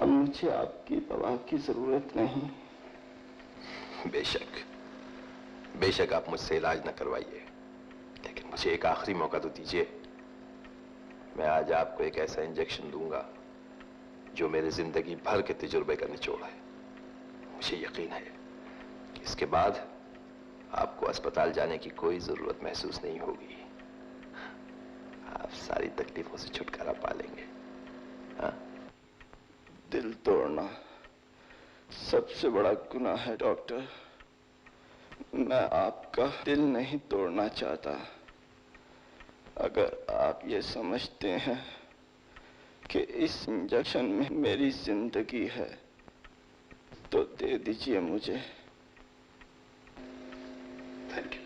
अब मुझे आपकी दवा की जरूरत नहीं। बेशक बेशक आप मुझसे इलाज न करवाइए, लेकिन मुझे एक आखिरी मौका तो दीजिए। मैं आज आपको एक ऐसा इंजेक्शन दूंगा जो मेरे जिंदगी भर के तजुर्बे का निचोड़ है। मुझे यकीन है कि इसके बाद आपको अस्पताल जाने की कोई जरूरत महसूस नहीं होगी। आप सारी तकलीफों से छुटकारा पा लेंगे। हाँ? दिल तोड़ना सबसे बड़ा गुनाह है डॉक्टर। मैं आपका दिल नहीं तोड़ना चाहता। अगर आप ये समझते हैं कि इस इंजेक्शन में मेरी जिंदगी है तो दे दीजिए मुझे। Thank you.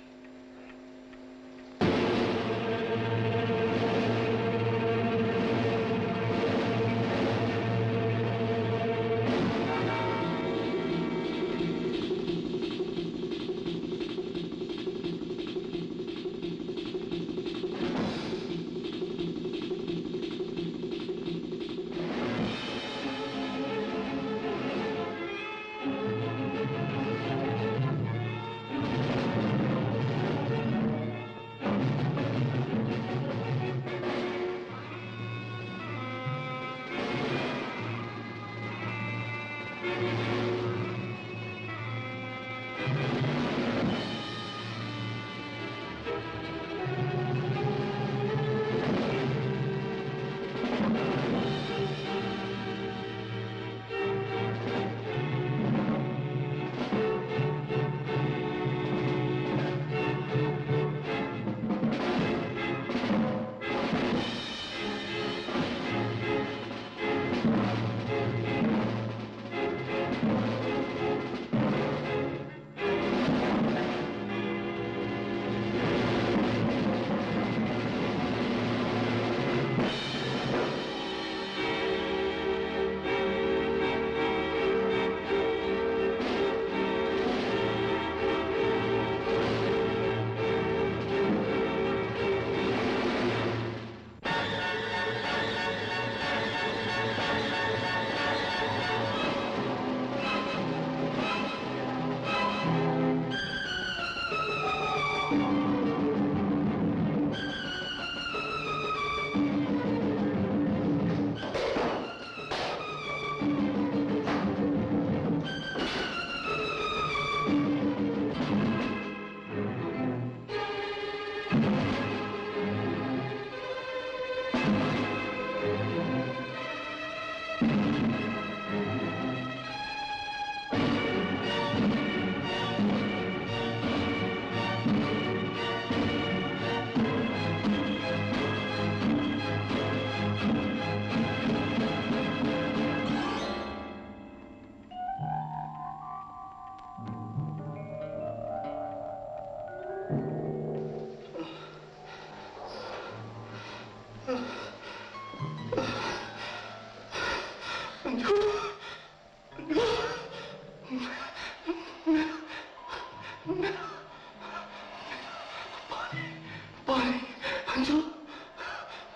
अंजू,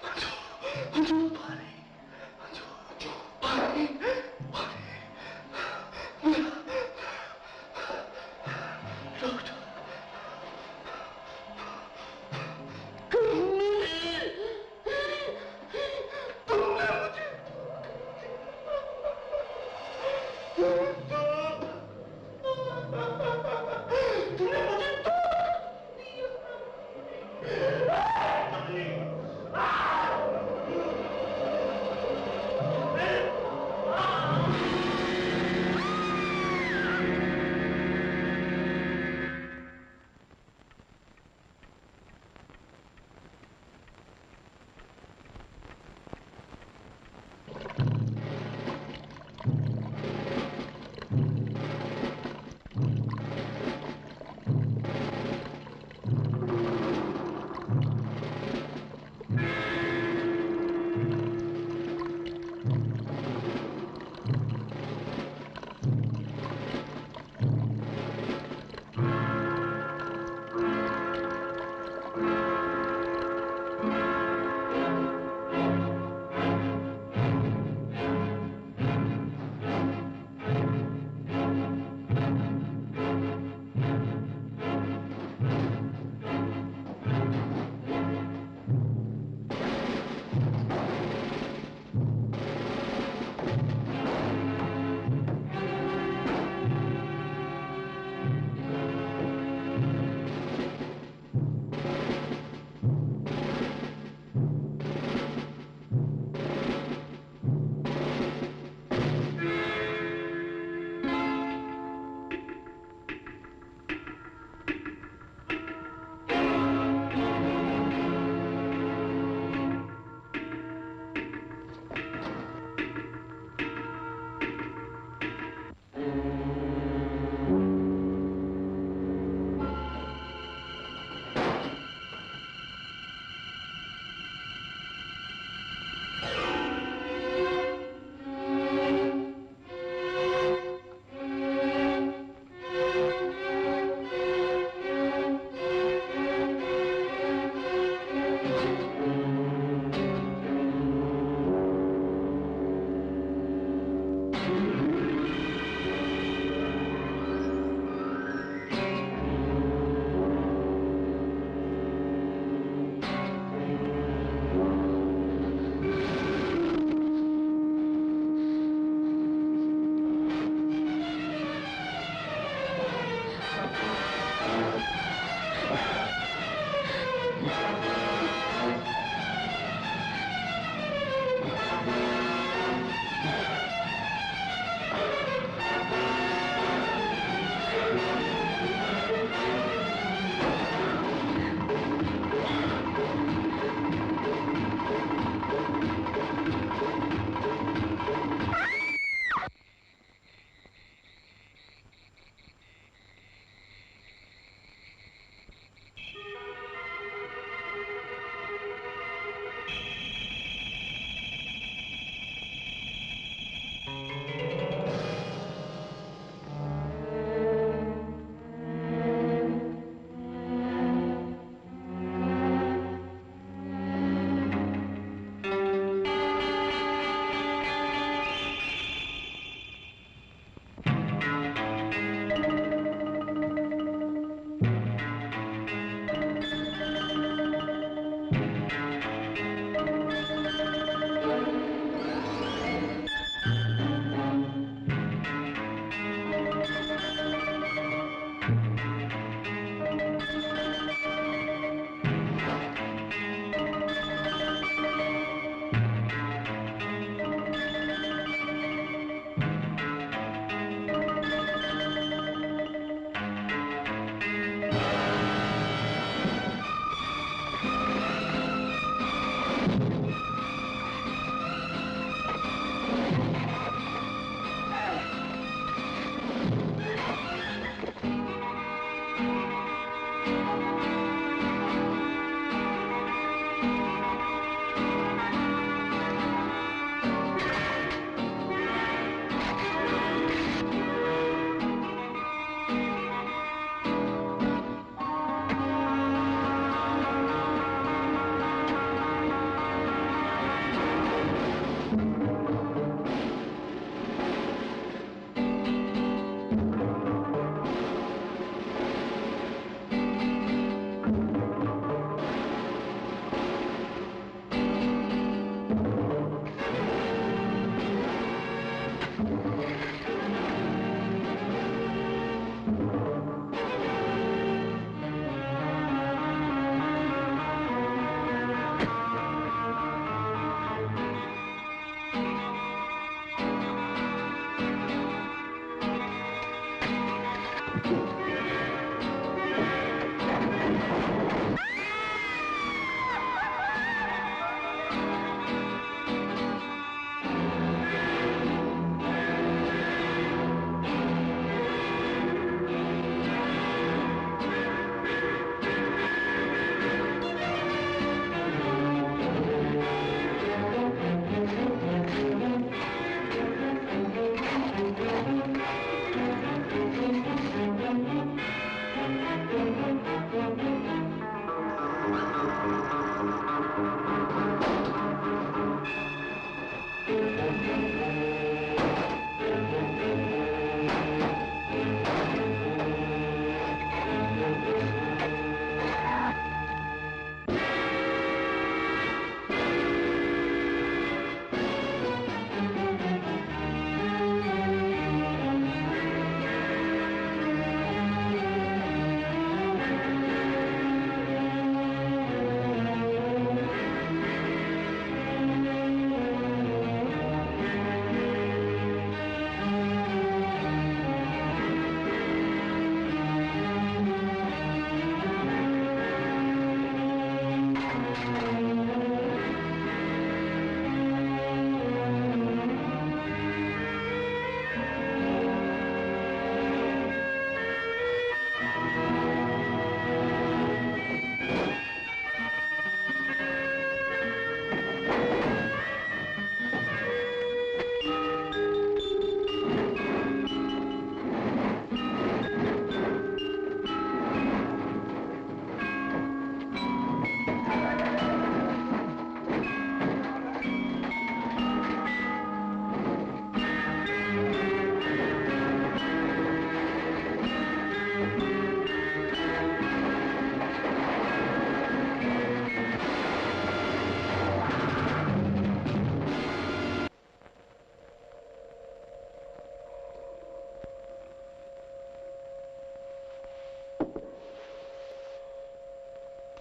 अंजू, अंजू, पानी, अंजू, अंजू, पानी, पानी, डॉक्टर, तुमने मुझे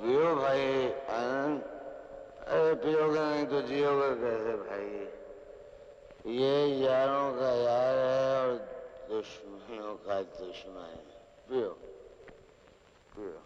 पियो भाई आनंद। अरे पियोगे नहीं तो जियोगे कैसे भाई? ये यारों का यार है और दुश्मनों का दुश्मन है। पियो पियो।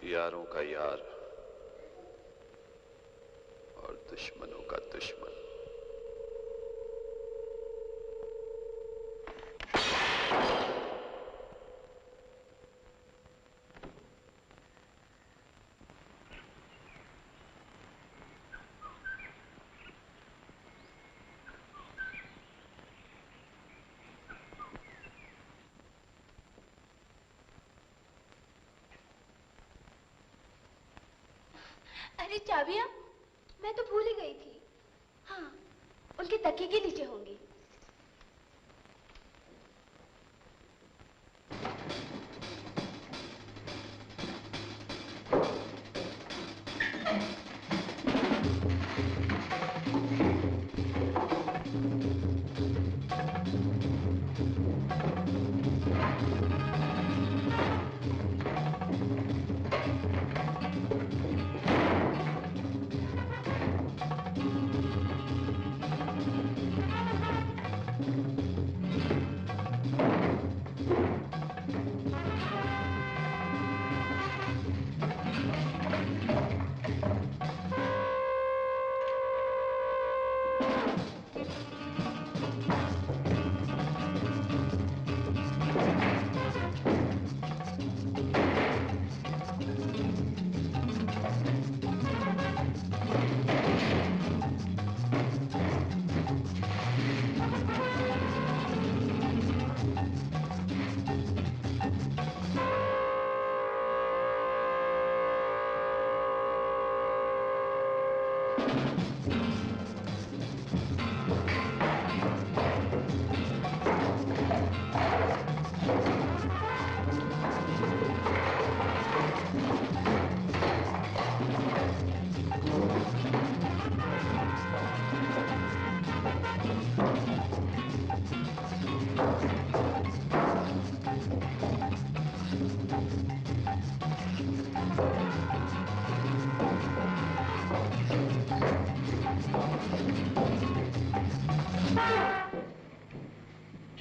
यारों का यार और दुश्मनों का दुश्मन। अरे चाबियां मैं तो भूल ही गई थी। हाँ, उनके तकिए के नीचे होंगी।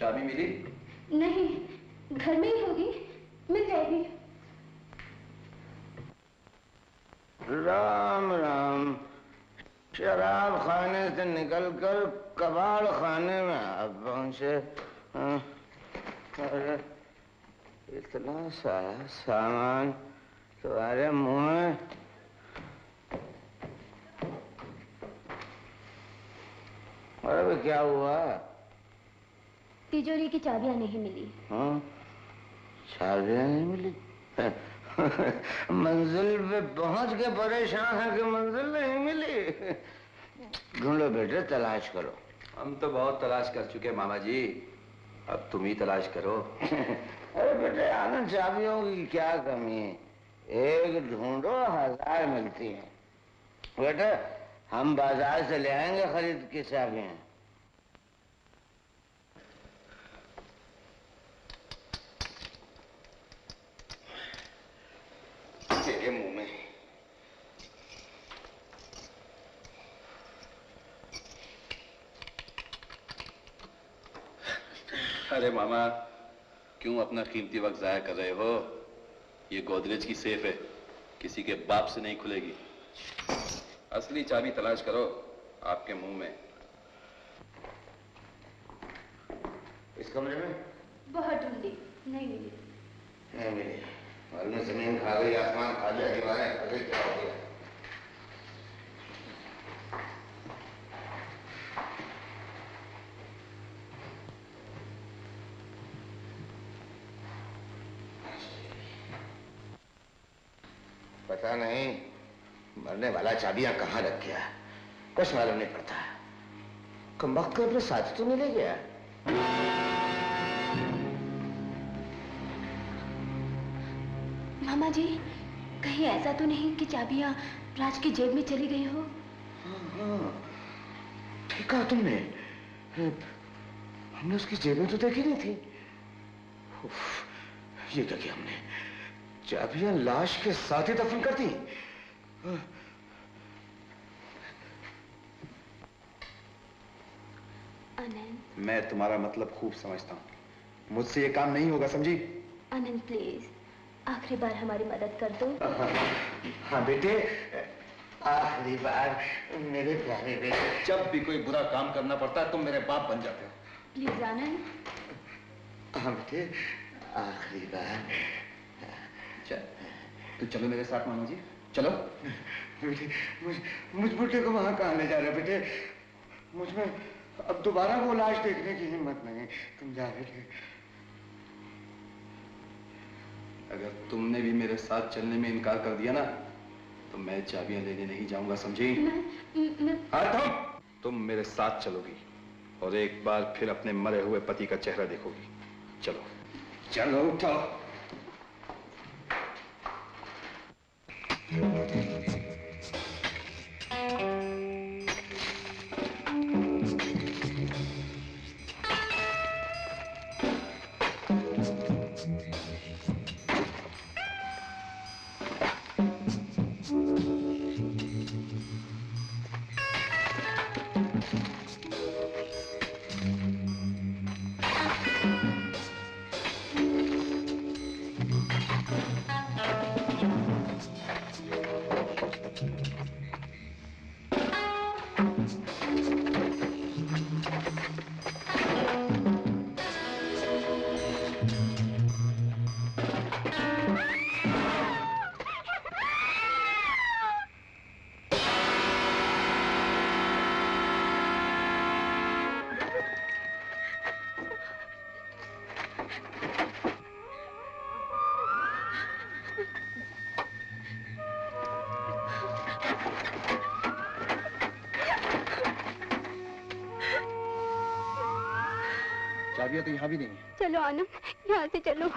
चाबी मिली? नहीं, घर में ही होगी, मिल जाएगी। राम राम। शराब खाने से निकलकर कबाड़ खाने में आप पहुंचे। अरे इतना सारा सामान तुम्हारे मुंह में। अरे क्या हुआ? तिजोरी की चाबियां नहीं मिली। हाँ, चाबियां नहीं मिली? मंजिल पे पहुंच के परेशान है कि मंजिल नहीं मिली। ढूंढो बेटे, तलाश करो। हम तो बहुत तलाश कर चुके मामा जी, अब तुम ही तलाश करो। अरे बेटे आनंद, चाबियों की क्या कमी है? एक ढूंढो 1000 मिलती है। बेटे हम बाजार से ले आएंगे खरीद की चाबियां। तेरे मुंह में। अरे मामा, क्यों अपना कीमती वक्त जाया कर रहे हो? ये गोदरेज की सेफ है, किसी के बाप से नहीं खुलेगी। असली चाबी तलाश करो, आपके मुंह में। इस कमरे में? बहुत ढूंढी, नहीं मिली। नहीं मिली। मालूम है जमीन खा गई, आसमान खा लिया, दीवारें खा गई, क्या हो गया? पता नहीं मरने वाला चाबियां कहाँ रख गया, कुछ मालूम नहीं पड़ता। कमबख्त अपने साथी तो नहीं ले गया? मामा जी, कहीं ऐसा तो नहीं कि चाबियां राज की जेब में चली गई हो? हाँ, ठीक कहा तुमने। हमने उसकी जेबें तो देखी नहीं थी। ये क्या किया हमने? चाबियां लाश के साथ ही दफन कर दी। आनंद, मैं तुम्हारा मतलब खूब समझता हूँ, मुझसे ये काम नहीं होगा, समझी? आनंद प्लीज, आखिरी बार हमारी मदद कर दो। हाँ बेटे, आखिरी बार मेरे प्यारे बेटे। जब भी कोई बुरा काम करना पड़ता है तुम मेरे बाप बन जाते हो। प्लीज आनंद। हाँ बेटे, आखिरी बार। तो चलो मेरे साथ मामा जी, चलो। बेटे, मुझ बुढ़े को वहां कहाँ ले जा रहे बेटे? मुझ में अब दोबारा वो लाश देखने की हिम्मत नहीं। तुम जा बेटे। अगर तुमने भी मेरे साथ चलने में इनकार कर दिया ना, तो मैं चाबियां लेने नहीं जाऊंगा, समझी? तुम मेरे साथ चलोगी और एक बार फिर अपने मरे हुए पति का चेहरा देखोगी। चलो चलो, उठो। चाबियां तो यहाँ भी नहीं है। चलो आनंद, यहाँ से चलो।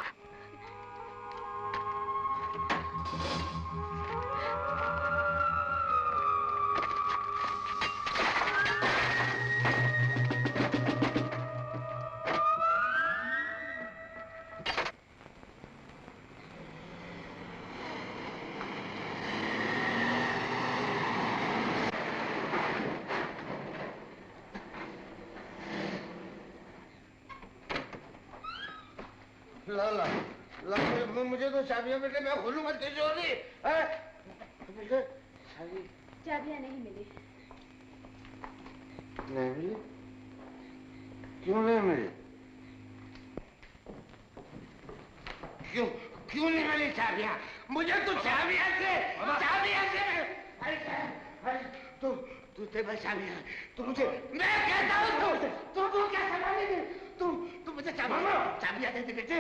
ला ला ला, मुझे तो चाबियां बेटे, मैं खोलूंगा तिजोरी। चाबियां नहीं मिली। नहीं मिली? क्यों नहीं मिली? क्यों क्यों नहीं मिली चाबियां? मुझे तो चाबियां से तू तेरे चाबियां, तू मुझे, मैं कहता हूँ तू क्या संभालेगी? तू मुझे चाबियां दे दे बेटे।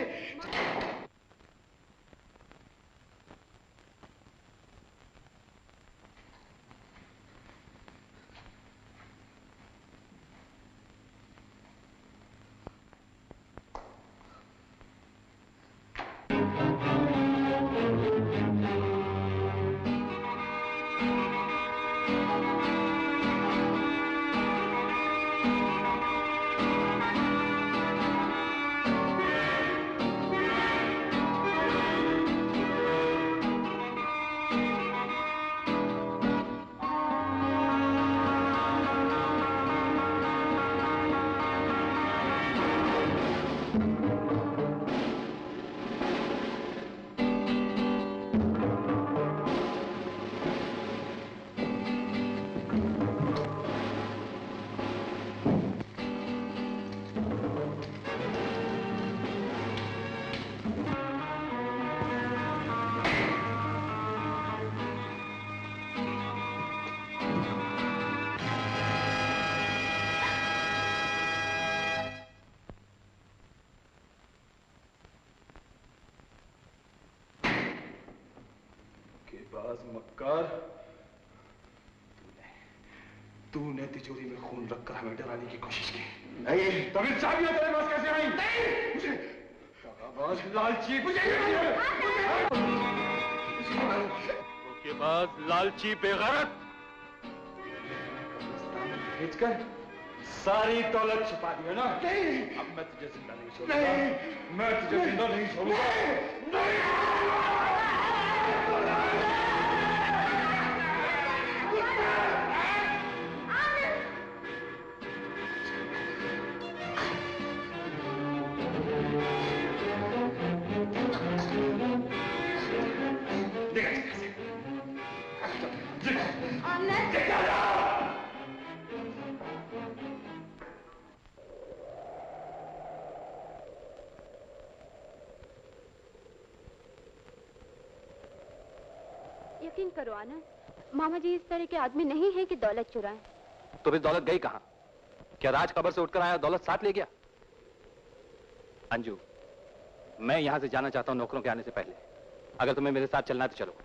बाज मक्कार, तूने तिजोरी में खून रखकर हमें डराने की कोशिश की। नहीं। तभी चाबियां तेरे पास कैसे आई? नहीं। मुझे लालची, लालची बेगैरत भेजकर सारी दौलत छुपा दी है ना? नहीं। अब मैं तुझे जिंदा नहीं छोड़ूंगा। नहीं। मैं तुझे जिंदा नहीं छोड़ूंगा। नहीं। यकीन करो आनंद, मामा जी इस तरह के आदमी नहीं है कि दौलत चुराएं। तो फिर दौलत गई कहां? क्या राज कब्र से उठकर आया दौलत साथ ले गया? अंजू, मैं यहां से जाना चाहता हूं नौकरों के आने से पहले। अगर तुम्हें मेरे साथ चलना है तो चलो।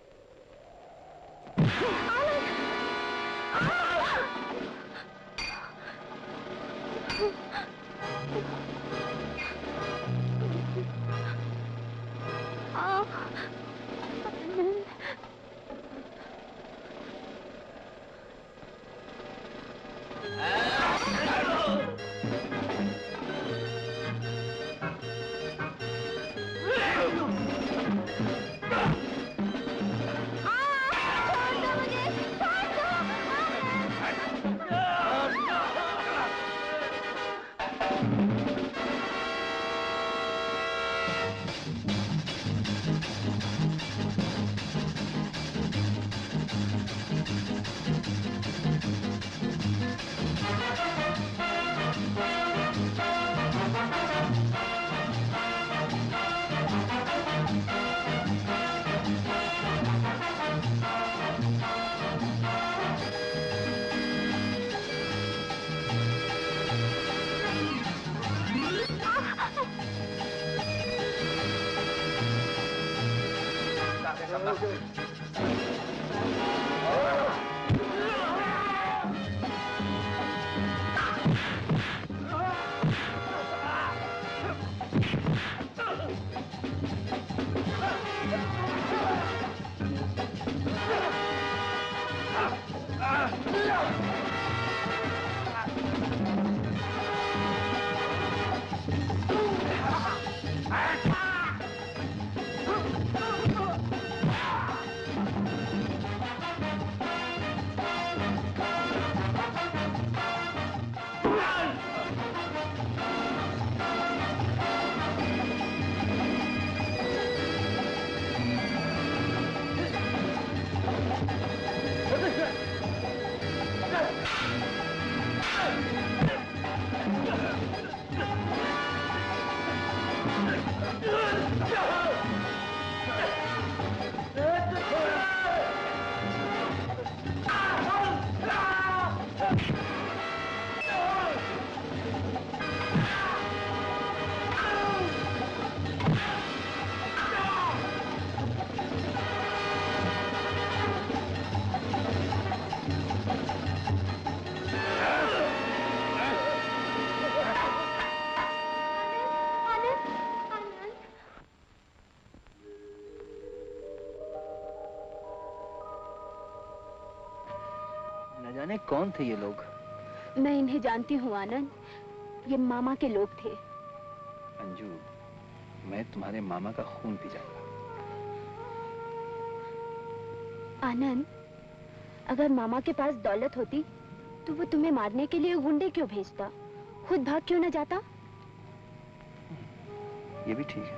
न जाने कौन थे ये लोग? मैं इन्हें जानती हूँ आनंद, ये मामा के लोग थे। अंजू, मैं तुम्हारे मामा का खून पी जाऊंगा। आनंद, अगर मामा के पास दौलत होती तो वो तुम्हें मारने के लिए गुंडे क्यों भेजता? खुद भाग क्यों न जाता? ये भी ठीक है।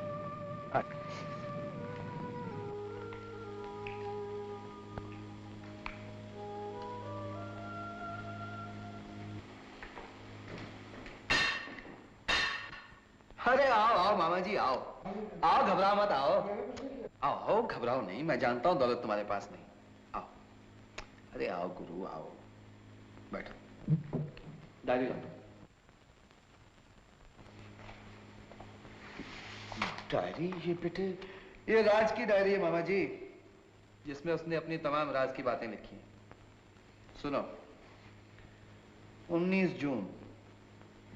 अरे आओ आओ मामा जी, आओ आओ, घबराओ मत, आओ आओ, घबराओ नहीं, मैं जानता हूं दौलत तुम्हारे पास नहीं। आओ, अरे आओ गुरु, आओ, बैठो। डायरी लो। डायरी? ये बेटे, ये राज की डायरी है मामा जी, जिसमें उसने अपनी तमाम राज की बातें लिखी हैं। सुनो, 19 जून।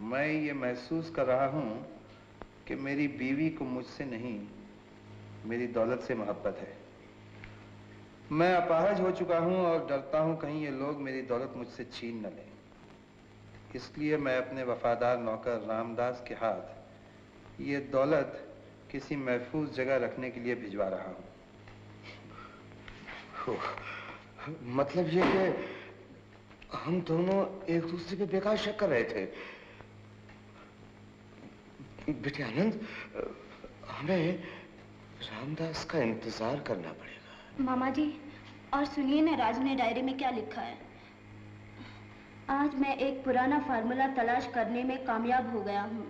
मैं ये महसूस कर रहा हूं कि मेरी बीवी को मुझसे नहीं, मेरी दौलत से मोहब्बत है। मैं अपाहज हो चुका हूं और डरता हूं कहीं ये लोग मेरी दौलत मुझसे छीन न लें। इसलिए मैं अपने वफादार नौकर रामदास के हाथ ये दौलत किसी महफूज जगह रखने के लिए भिजवा रहा हूं। मतलब ये कि हम दोनों एक दूसरे पे बेकार शक कर रहे थे। बेटे आनंद, हमें रामदास का इंतजार करना पड़ेगा। मामा जी, और सुनिए ना राजू ने डायरी में क्या लिखा है। आज मैं एक पुराना फार्मूला तलाश करने में कामयाब हो गया हूँ।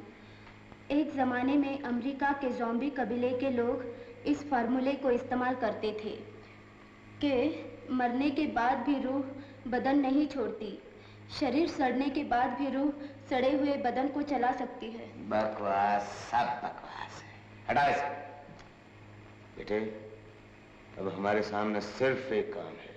एक जमाने में अमेरिका के ज़ॉम्बी कबीले के लोग इस फार्मूले को इस्तेमाल करते थे कि मरने के बाद भी रूह बदन नहीं छोड़ती, शरीर सड़ने के बाद भी रूह सड़े हुए बदन को चला सकती है। बकवास, सब बकवास है। हटा इसे। बेटे, अब हमारे सामने सिर्फ एक काम है।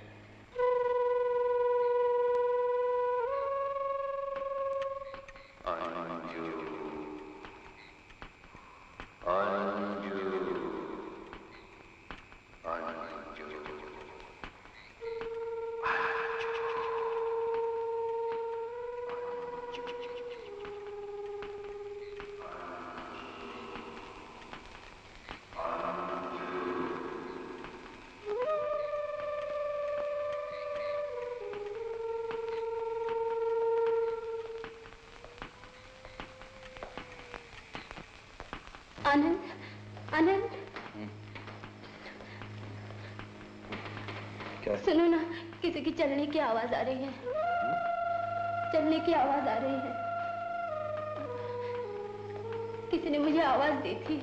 आनंद, आनंद, क्या? सुनो ना, किसी की चलने की आवाज आ रही है। चलने की आवाज आ रही है। किसी ने मुझे आवाज दी थी।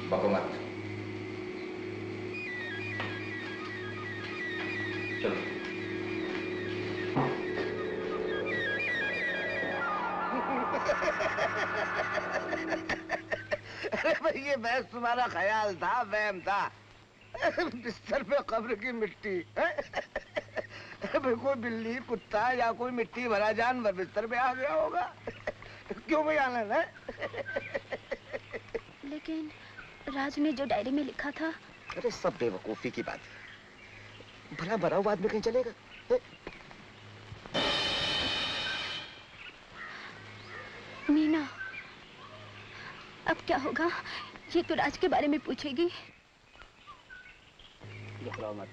बको मत। चलो। अरे भाई, ये बहस तुम्हारा ख्याल था, वहम था। बिस्तर पे कब्र की मिट्टी। भाई कोई बिल्ली, कुत्ता या कोई मिट्टी भरा जानवर बिस्तर पे आ गया होगा। क्यों भाई आनंद है? लेकिन राज ने जो डायरी में लिखा था। अरे सब बेवकूफी की बात है। भला भरा हुआ आदमी कहीं चलेगा? मीना, अब क्या होगा? ये तो राज के बारे में पूछेगी। घबराओ मत,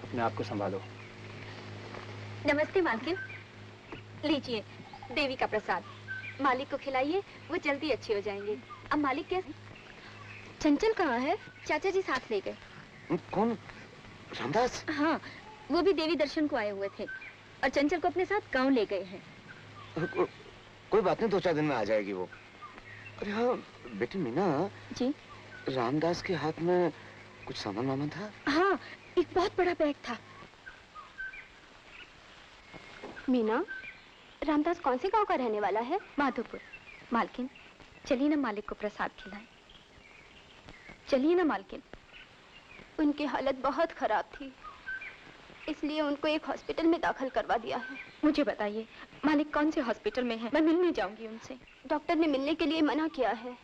अपने आप को संभालो। नमस्ते मालकिन, लीजिए देवी का प्रसाद। मालिक को खिलाइए, वो जल्दी अच्छे हो जाएंगे। अब मालिक कैसे? चंचल कहाँ है? चाचा जी साथ ले गए। कौन? रामदास? हाँ, वो भी देवी दर्शन को आए हुए थे और चंचल को अपने साथ गांव ले गए हैं। कोई बात नहीं, 2-4 दिन में आ जाएगी वो। अरे हाँ बेटी मीना जी, रामदास के हाथ में कुछ सामान वामान था? हाँ, एक बहुत बड़ा बैग था। मीना, रामदास कौन से गांव का रहने वाला है? माधोपुर। मालकिन, चलिए ना मालिक को प्रसाद खिलाएं। चलिए ना मालकिन। उनकी हालत बहुत खराब थी, इसलिए उनको एक हॉस्पिटल में दाखिल करवा दिया है। मुझे बताइए मालिक कौन से हॉस्पिटल में है? मैं मिलने जाऊंगी उनसे। डॉक्टर ने मिलने के लिए मना किया है।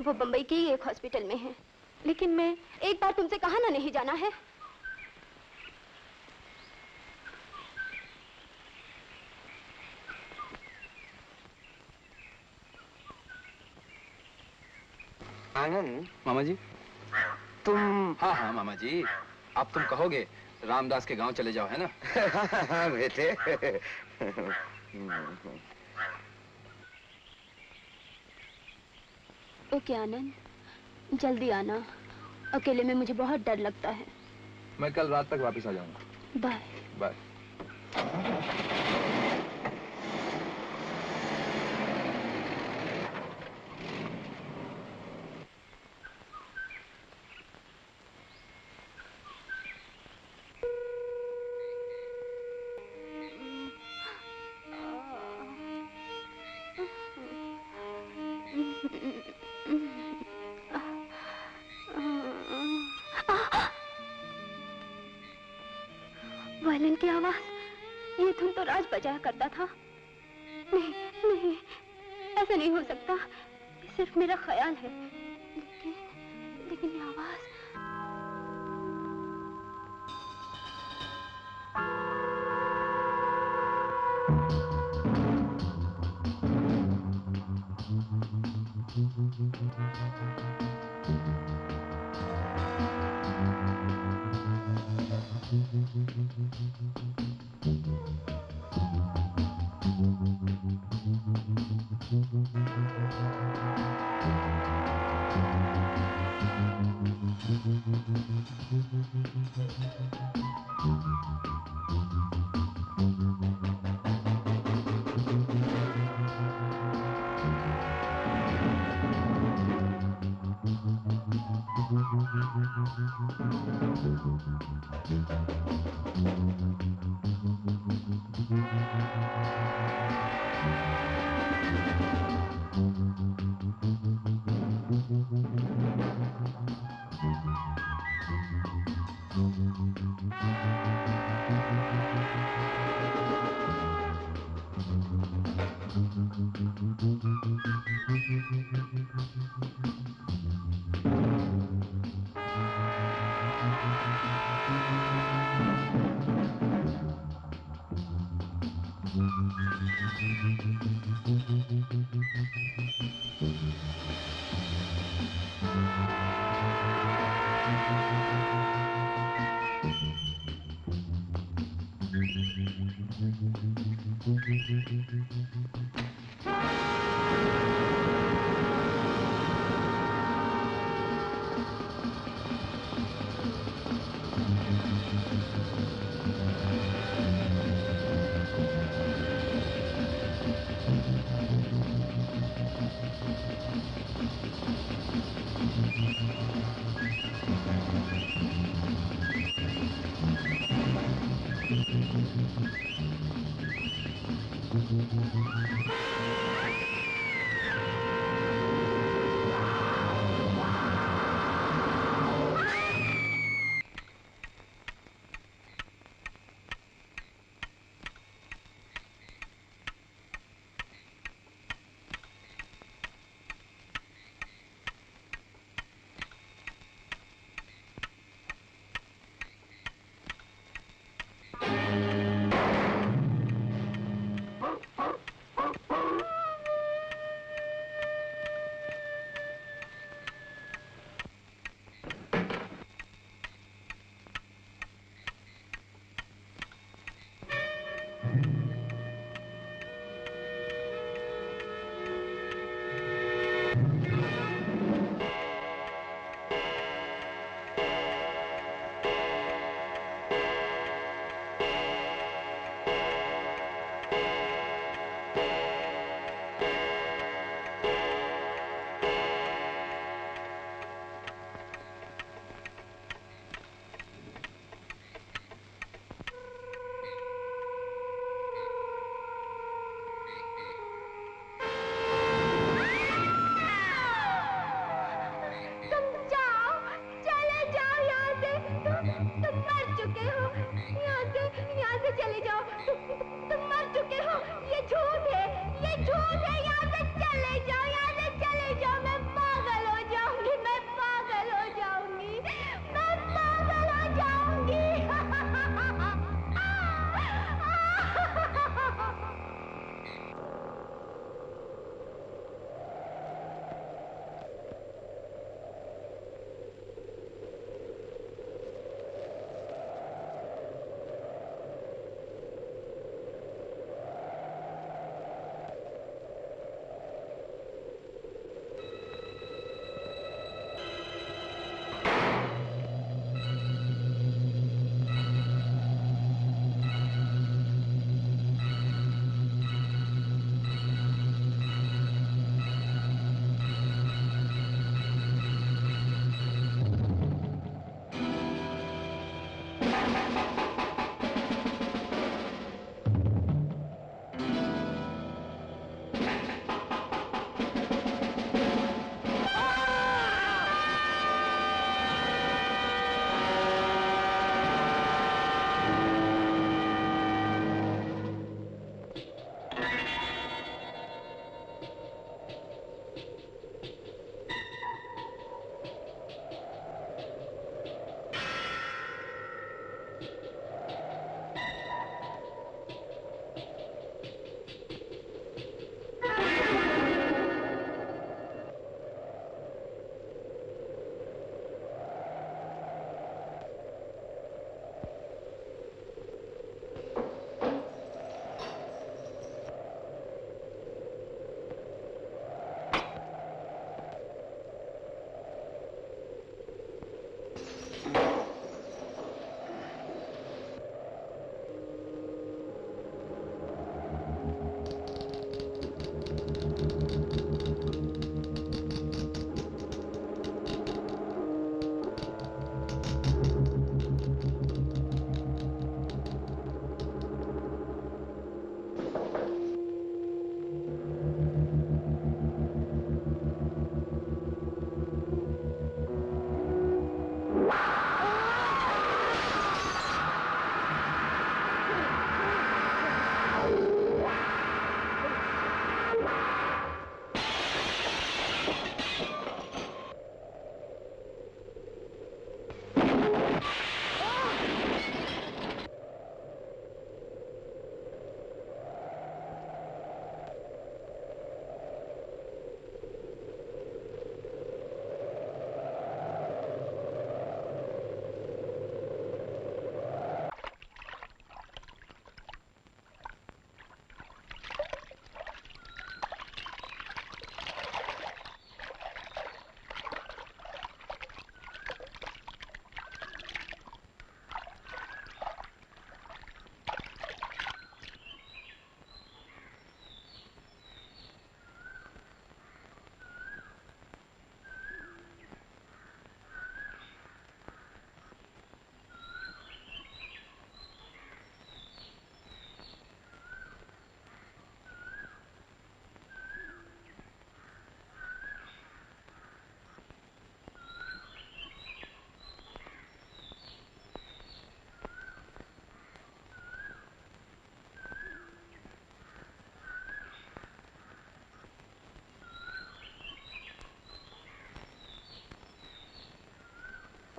वो बम्बई के ही एक हॉस्पिटल में है। लेकिन मैं एक बार तुमसे कहा ना नहीं जाना है। आनंद। मामा जी तुम? हाँ हाँ मामा जी, अब तुम कहोगे रामदास के गांव चले जाओ, है ना? हाँ बेटे। ओके आनंद, जल्दी आना। अकेले में मुझे बहुत डर लगता है। मैं कल रात तक वापस आ जाऊंगा। Bye bye. वायलिन की आवाज, ये धुन तो राज बजाया करता था। नहीं नहीं, ऐसा नहीं हो सकता, सिर्फ मेरा ख्याल है। लेकिन ये आवाज।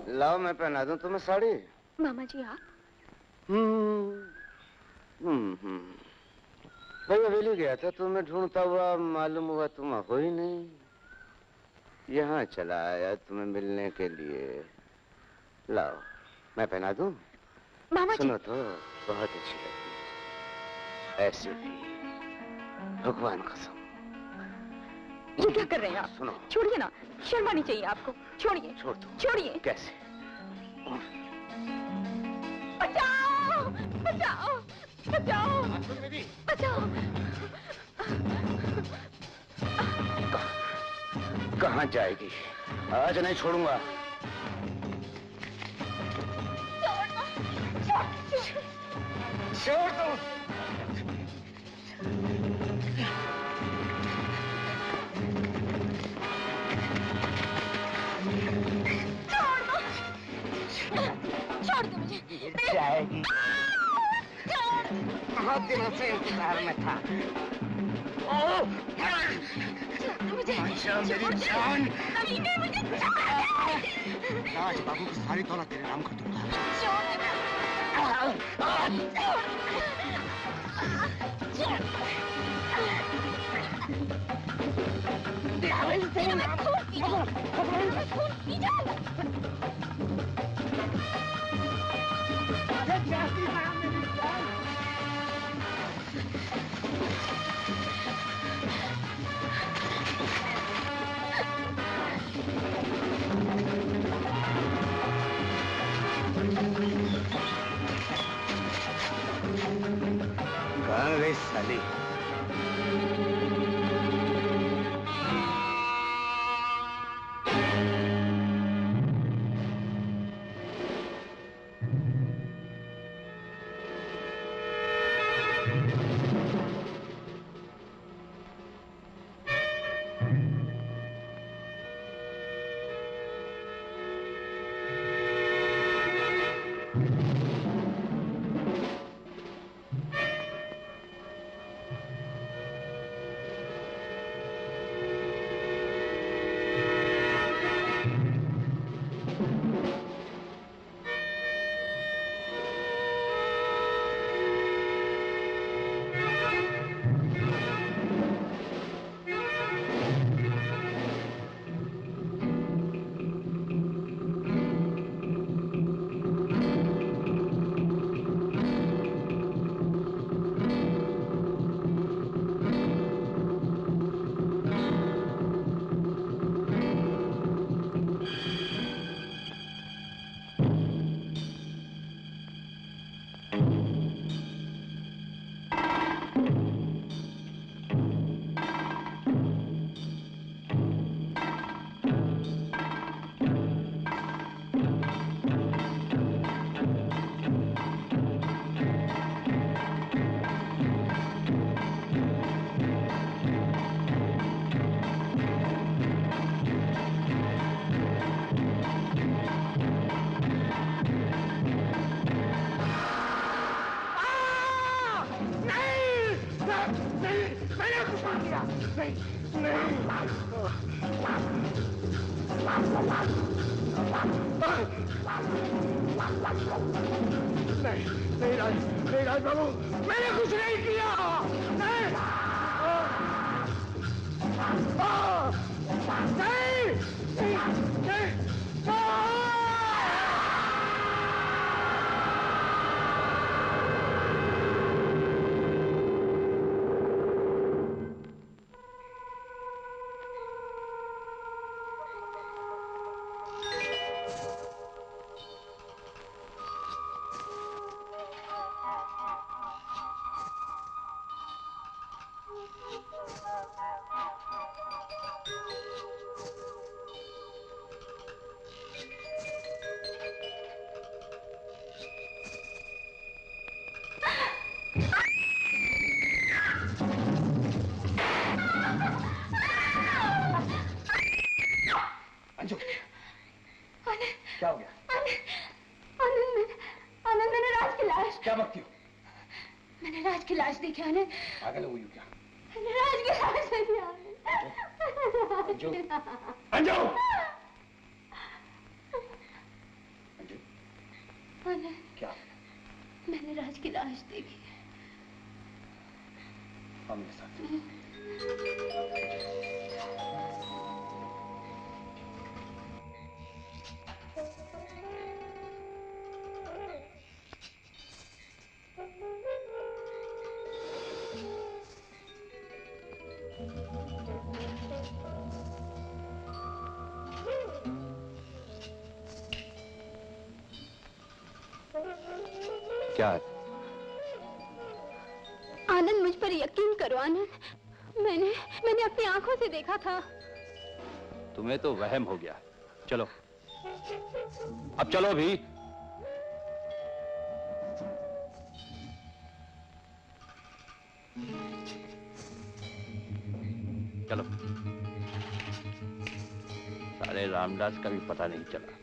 लाओ मैं पहना दूं तुम्हें साड़ी। मामा जी आप? भाई हवेली गया था, तुम्हें ढूंढता हुआ, मालूम हुआ तुम हो ही नहीं। यहाँ चला आया तुम्हें मिलने के लिए। लाओ मैं पहना दूं? मामा सुनो तो बहुत अच्छी लगती है, ऐसे भी, भगवान कसम। ये क्या कर रहे हैं आप? सुनो, छोड़िए ना, शर्म आनी चाहिए आपको। छोड़िए, छोड़ दो। छोड़िए। कैसे? बचाओ, बचाओ, बचाओ, बचाओ। कहाँ जाएगी? आज नहीं छोड़ूंगा। छोड़ दो। छोड़ दो मुझे। जाएगी। बहुत दिनों से इंतजार में था। मुझे मेरी जान। राज बाबू की सारी दौलत तेरे नाम कर दूंगा। कहाँ गई साली? नहीं राज बाबू, मैंने कुछ नहीं किया। नहीं, अंजू, क्या हो गया? आनंद, मैंने राज की लाश। क्या बकती हो? मैंने राज की लाश देखी। आनंद, पागल हो क्या? मैंने राज की लाश देखी। अंजू, अंजू, क्या? मैंने राज की लाश देखी है। आओ मेरे साथ। क्या है? आनंद, मुझ पर यकीन करो आनंद, मैंने अपनी आंखों से देखा था। तुम्हें तो वहम हो गया। चलो, अब चलो भी। चलो। सारे रामदास का भी पता नहीं चला।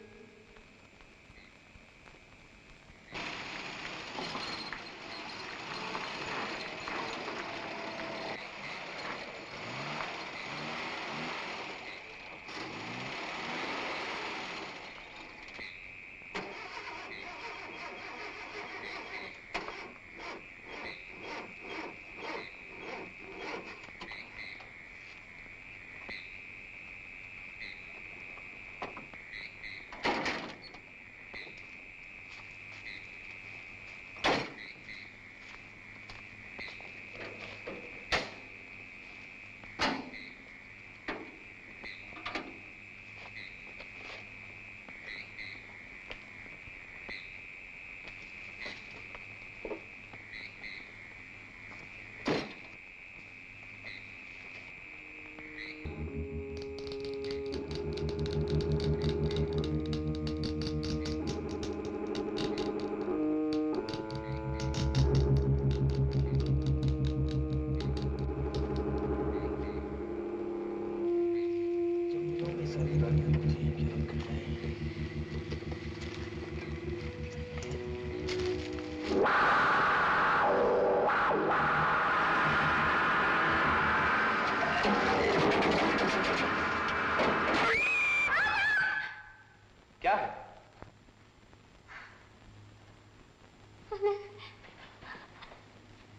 क्या है?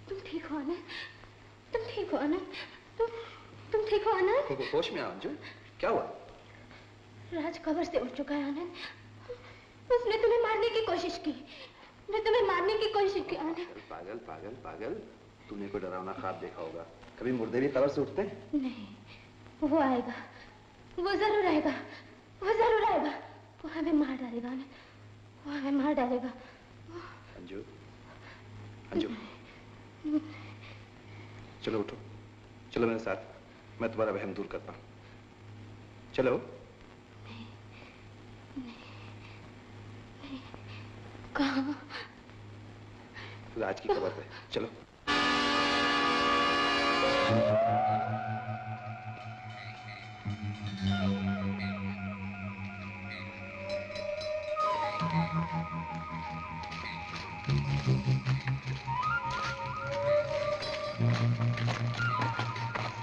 तुम ठीक हो आनंद? तुम ठीक हो आनंद? तुम ठीक हो आनंद? होश में आओ अंजू, क्या हुआ? राज कब्र से उठ चुका है आनंद। उसने तुम्हें मारने की कोशिश की। उसने तुम्हें मारने की कोशिश की आनंद। पागल पागल पागल, तूने कोई डरावना ख्वाब देखा होगा। कभी मुर्दे भी कब्र से उठते हैं? नहीं, वो आएगा, वो जरूर आएगा, वो जरूर आएगा। वो हमें मार डालेगा आनंद, वो हमें मार डालेगा। अंजू, अंजू, चलो उठो, चलो मेरे साथ, मैं तुम्हारा वहम दूर करता हूँ। चलो। कहाँ? राज की कब्र पे, चलो।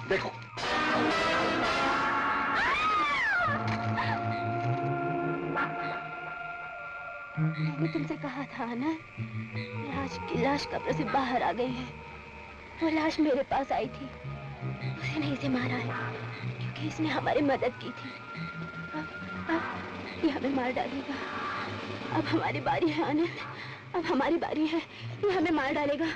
देखो, मैंने तुमसे कहा था ना, राज की लाश कब्र से बाहर आ गई है। वो लाश मेरे पास आई थी, उसी ने इसे मारा है, क्योंकि इसने हमारी मदद की थी। अब ये हमें मार डालेगा। अब हमारी बारी है आनंद, अब हमारी बारी है। ये हमें मार डालेगा।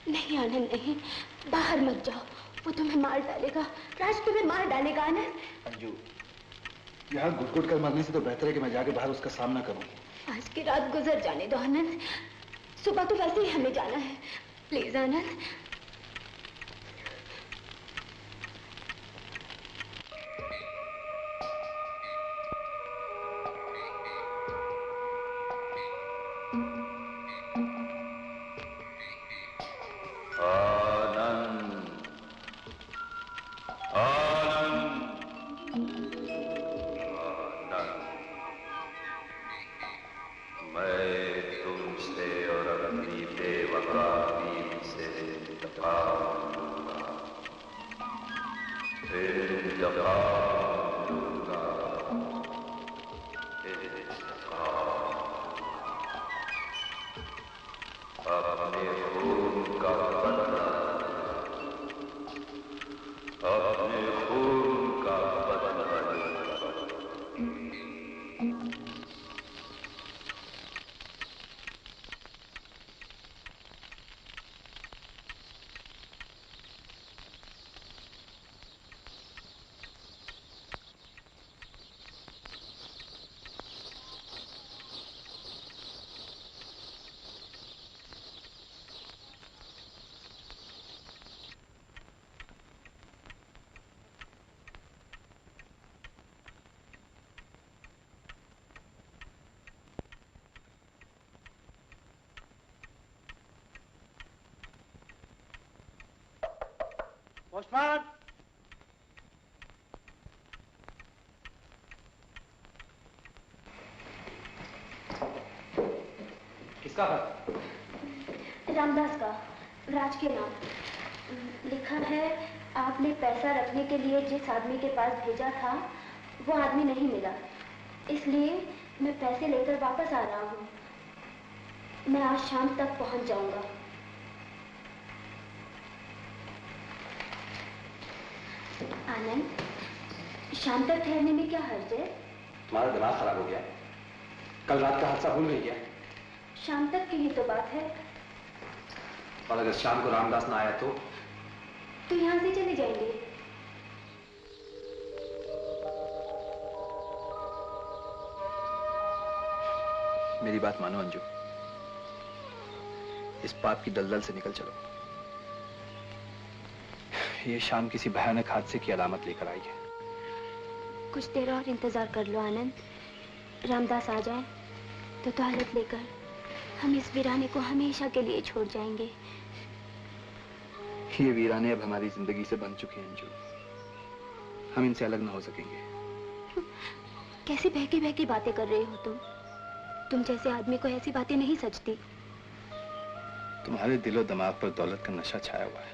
नहीं आनंद नहीं, बाहर मत जाओ, वो तुम्हें मार डालेगा, राज तुम्हें मार डालेगा आनंद। अंजू, यहाँ घुट-घुट कर मरने से तो बेहतर है कि मैं जाके बाहर उसका सामना करूं। आज की रात गुजर जाने दो आनंद, सुबह तो वैसे ही हमें जाना है, प्लीज आनंद। पोस्टमैन, किसका है? रामदास का, राज के नाम। लिखा है आपने पैसा रखने के लिए जिस आदमी के पास भेजा था वो आदमी नहीं मिला, इसलिए मैं पैसे लेकर वापस आ रहा हूँ। मैं आज शाम तक पहुंच जाऊंगा। आनंद, शाम तक ठहरने में क्या हर्ज है? तुम्हारा दिमाग खराब हो गया? कल रात का हादसा भूल गई क्या? शाम तक की ही तो बात है। और अगर शाम को रामदास ना आया तो यहाँ से चले जाएंगे। मेरी बात मानो अंजू, इस पाप की दलदल से निकल चलो। ये शाम किसी भयानक हादसे की अलामत लेकर आई है। कुछ देर और इंतजार कर लो आनंद, रामदास आ जाए तो दौलत लेकर हम इस वीराने को हमेशा के लिए छोड़ जाएंगे। ये वीराने अब हमारी जिंदगी से बन चुके हैं अंजू, हम इनसे अलग ना हो सकेंगे। कैसी बहकी बहकी बातें कर रहे हो तुम जैसे आदमी को ऐसी बातें नहीं सचती। तुम्हारे दिलो दिमाग पर दौलत का नशा छाया हुआ है,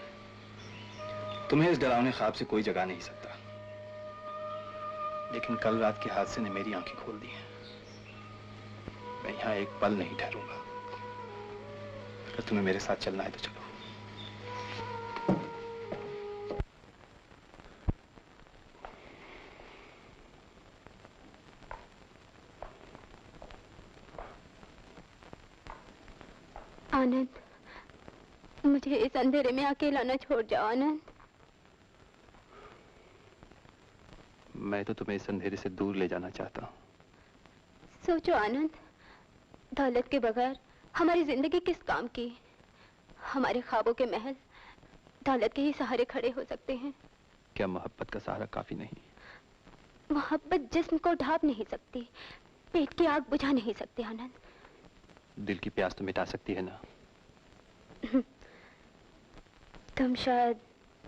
तुम्हें इस डरावने ख्वाब से कोई जगा नहीं सकता। लेकिन कल रात के हादसे ने मेरी आंखें खोल दी हैं। मैं यहाँ एक पल नहीं ठहरूंगा। अगर तुम्हें मेरे साथ चलना है तो चलो। आनंद, मुझे इस अंधेरे में अकेला न छोड़ जाओ आनंद। मैं तो तुम्हें इस अंधेरे से दूर ले जाना चाहता हूँ। सोचो आनंद, दौलत के बगैर हमारी जिंदगी किस काम की। हमारे ख्वाबों के महल दौलत के ही सहारे खड़े हो सकते हैं। क्या मोहब्बत का सहारा काफी नहीं? मोहब्बत जिस्म को ढांप नहीं सकती, पेट की आग बुझा नहीं सकती आनंद। दिल की प्यास तो मिटा सकती है ना? तुम शायद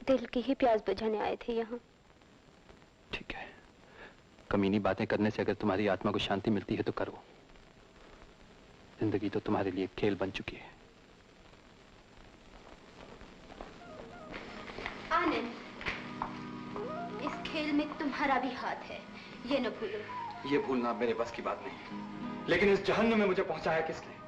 दिल की ही प्यास बुझाने आए थे यहाँ। ठीक है, कमीनी बातें करने से अगर तुम्हारी आत्मा को शांति मिलती है तो करो। जिंदगी तो तुम्हारे लिए खेल बन चुकी है। आनंद, इस खेल में तुम्हारा भी हाथ है, ये न भूलो। ये भूलना मेरे बस की बात नहीं, लेकिन इस जहन्नुम में मुझे पहुंचाया किसने?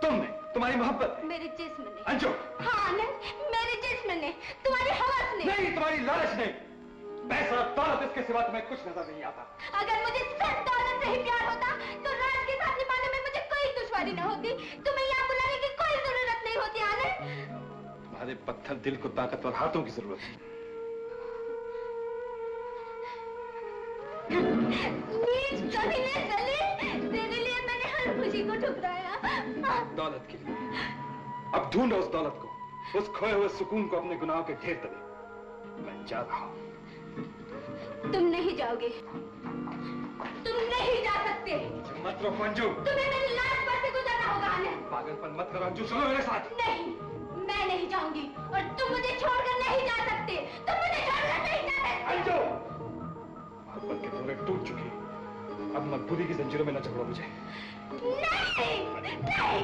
तुमने, तुम्हारी मोहब्बत ने। मेरे जिस्म ने। अंजू! हाँ आनंद, मेरे जिस्म ने, तुम्हारी हवस ने। नहीं, तुम्हारी लालच ने। पैसा दौलत इसके सिवा तुम्हें कुछ नजर नहीं आता। अगर मुझे सिर्फ दौलत से ही प्यार होता तो राज के साथ निभाने में मुझे कोई दुश्वारी न होती। तुम्हें यहाँ बुलाने की कोई जरूरत नहीं होती आनंद। तुम्हारे पत्थर दिल को ताकतवर हाथों की जरूरत है। नीच कमीने जलील, तेरे लिए मैंने हर खुशी को ठुकराया। दौलत के लिए। अब ढूंढो उस दौलत को, उस खोए हुए सुकून को अपने गुनाहों के ढेर तले। मैं जा रहा हूँ। तुम नहीं जाओगे, तुम नहीं जा सकते। मत रोको अंजू। तुम्हें मेरी लाश पर से गुजरना होगा आनंद। पागलपन मत करो अंजू, चलो मेरे साथ। नहीं, मैं नहीं जाऊंगी और तुम मुझे छोड़कर नहीं जा सकते। तुम मुझे छोड़कर नहीं जा सकते। अंजू, मोहब्बत के डोरे टूट चुके हैं। अब मजबूरी की जंजीरों में न जकड़ो मुझे। नहीं, नहीं, नहीं,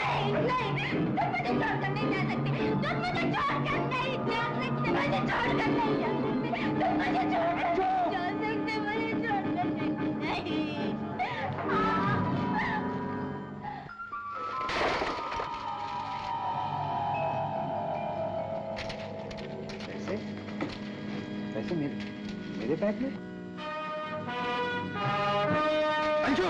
नहीं, नहीं, तुम मुझे छोड़कर नहीं जा सकते। तुम मुझे छोड़कर नहीं जा सकते। मुझे छोड़कर नहीं जा सकते। तुम मुझे छोड़कर नहीं जा सकते। मुझे छोड़कर नहीं। पैसे मेरे बैग में? अंजू!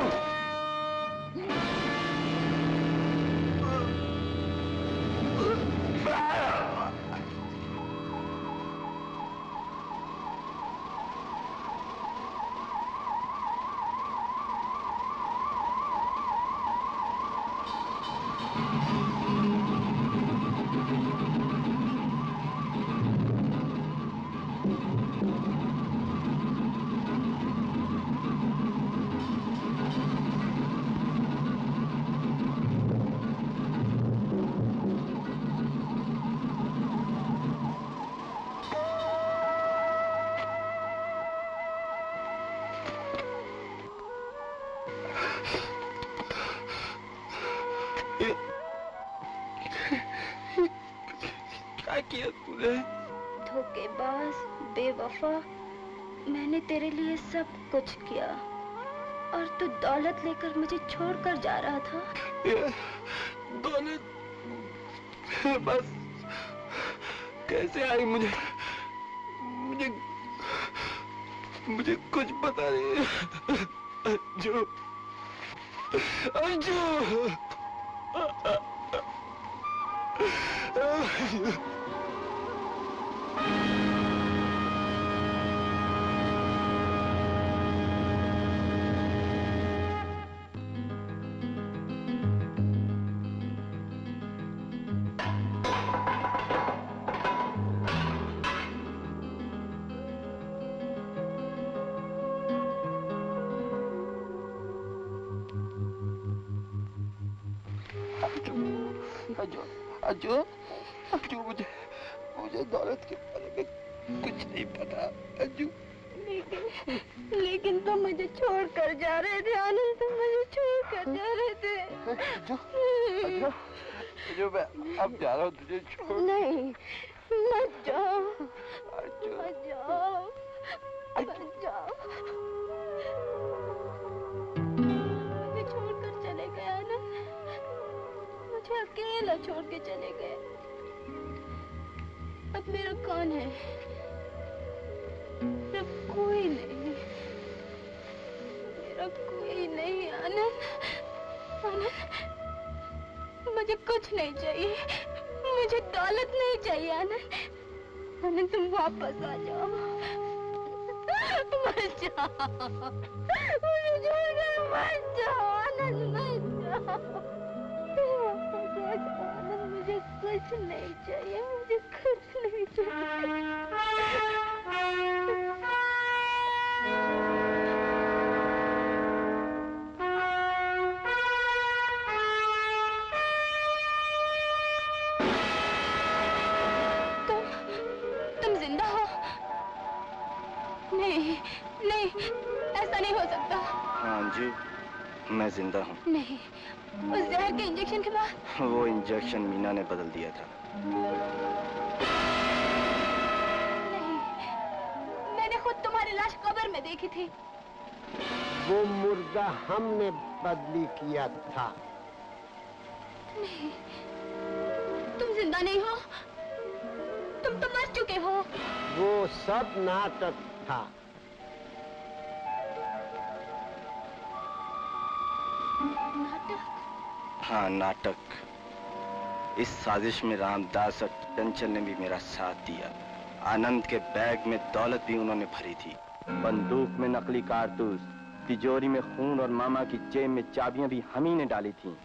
क्या किया तूने? धोखेबाज, बेवफा, मैंने तेरे लिए सब कुछ किया और तू दौलत लेकर मुझे छोड़कर जा रहा था। दौलत बस कैसे आई? मुझे कुछ पता नहीं। अंजू, अंजू, अंजू, अंजू, मुझे दौलत के बारे में कुछ नहीं पता अंजू। लेकिन तुम मुझे छोड़कर जा रहे थे आनंद, तुम मुझे छोड़कर जा रहे थे। अंजू, अंजू, अंजू, मैं अब जा रहा हूँ तुझे छोड़। नहीं, मत जाओ, अंजू, मत जाओ, मत जाओ। मुझे अकेला छोड़ के चले गए। अब मेरा कौन है? मेरा कोई नहीं, मेरा कोई नहीं। आनंद, आनंद, मुझे कुछ नहीं चाहिए, मुझे दौलत नहीं चाहिए। आनंद, आनंद, तुम वापस आ जाओ, मत जाओ, मुझे छोड़कर मत जाओ। आनंद, मत जाओ, वापस आ जाओ। आनंद, मुझे कुछ नहीं चाहिए, मुझे कुछ नहीं चाहिए। तुम जिंदा हो? नहीं, नहीं, ऐसा नहीं हो सकता। हाँ अंजू, मैं जिंदा हूँ। नहीं, उस जहर के इंजेक्शन के बाद? वो इंजेक्शन मीना ने बदल दिया था। नहीं, मैंने खुद तुम्हारी लाश कब्र में देखी थी। वो मुर्दा हमने बदली किया था। नहीं, तुम जिंदा नहीं हो, तुम तो मर चुके हो। वो सब नाटक था। नाटक? हाँ नाटक। इस साजिश में रामदास और चंचल ने भी मेरा साथ दिया। आनंद के बैग में दौलत भी उन्होंने भरी थी, बंदूक में नकली कारतूस, तिजोरी में खून और मामा की जेब में चाबियां भी हम ही ने डाली थी।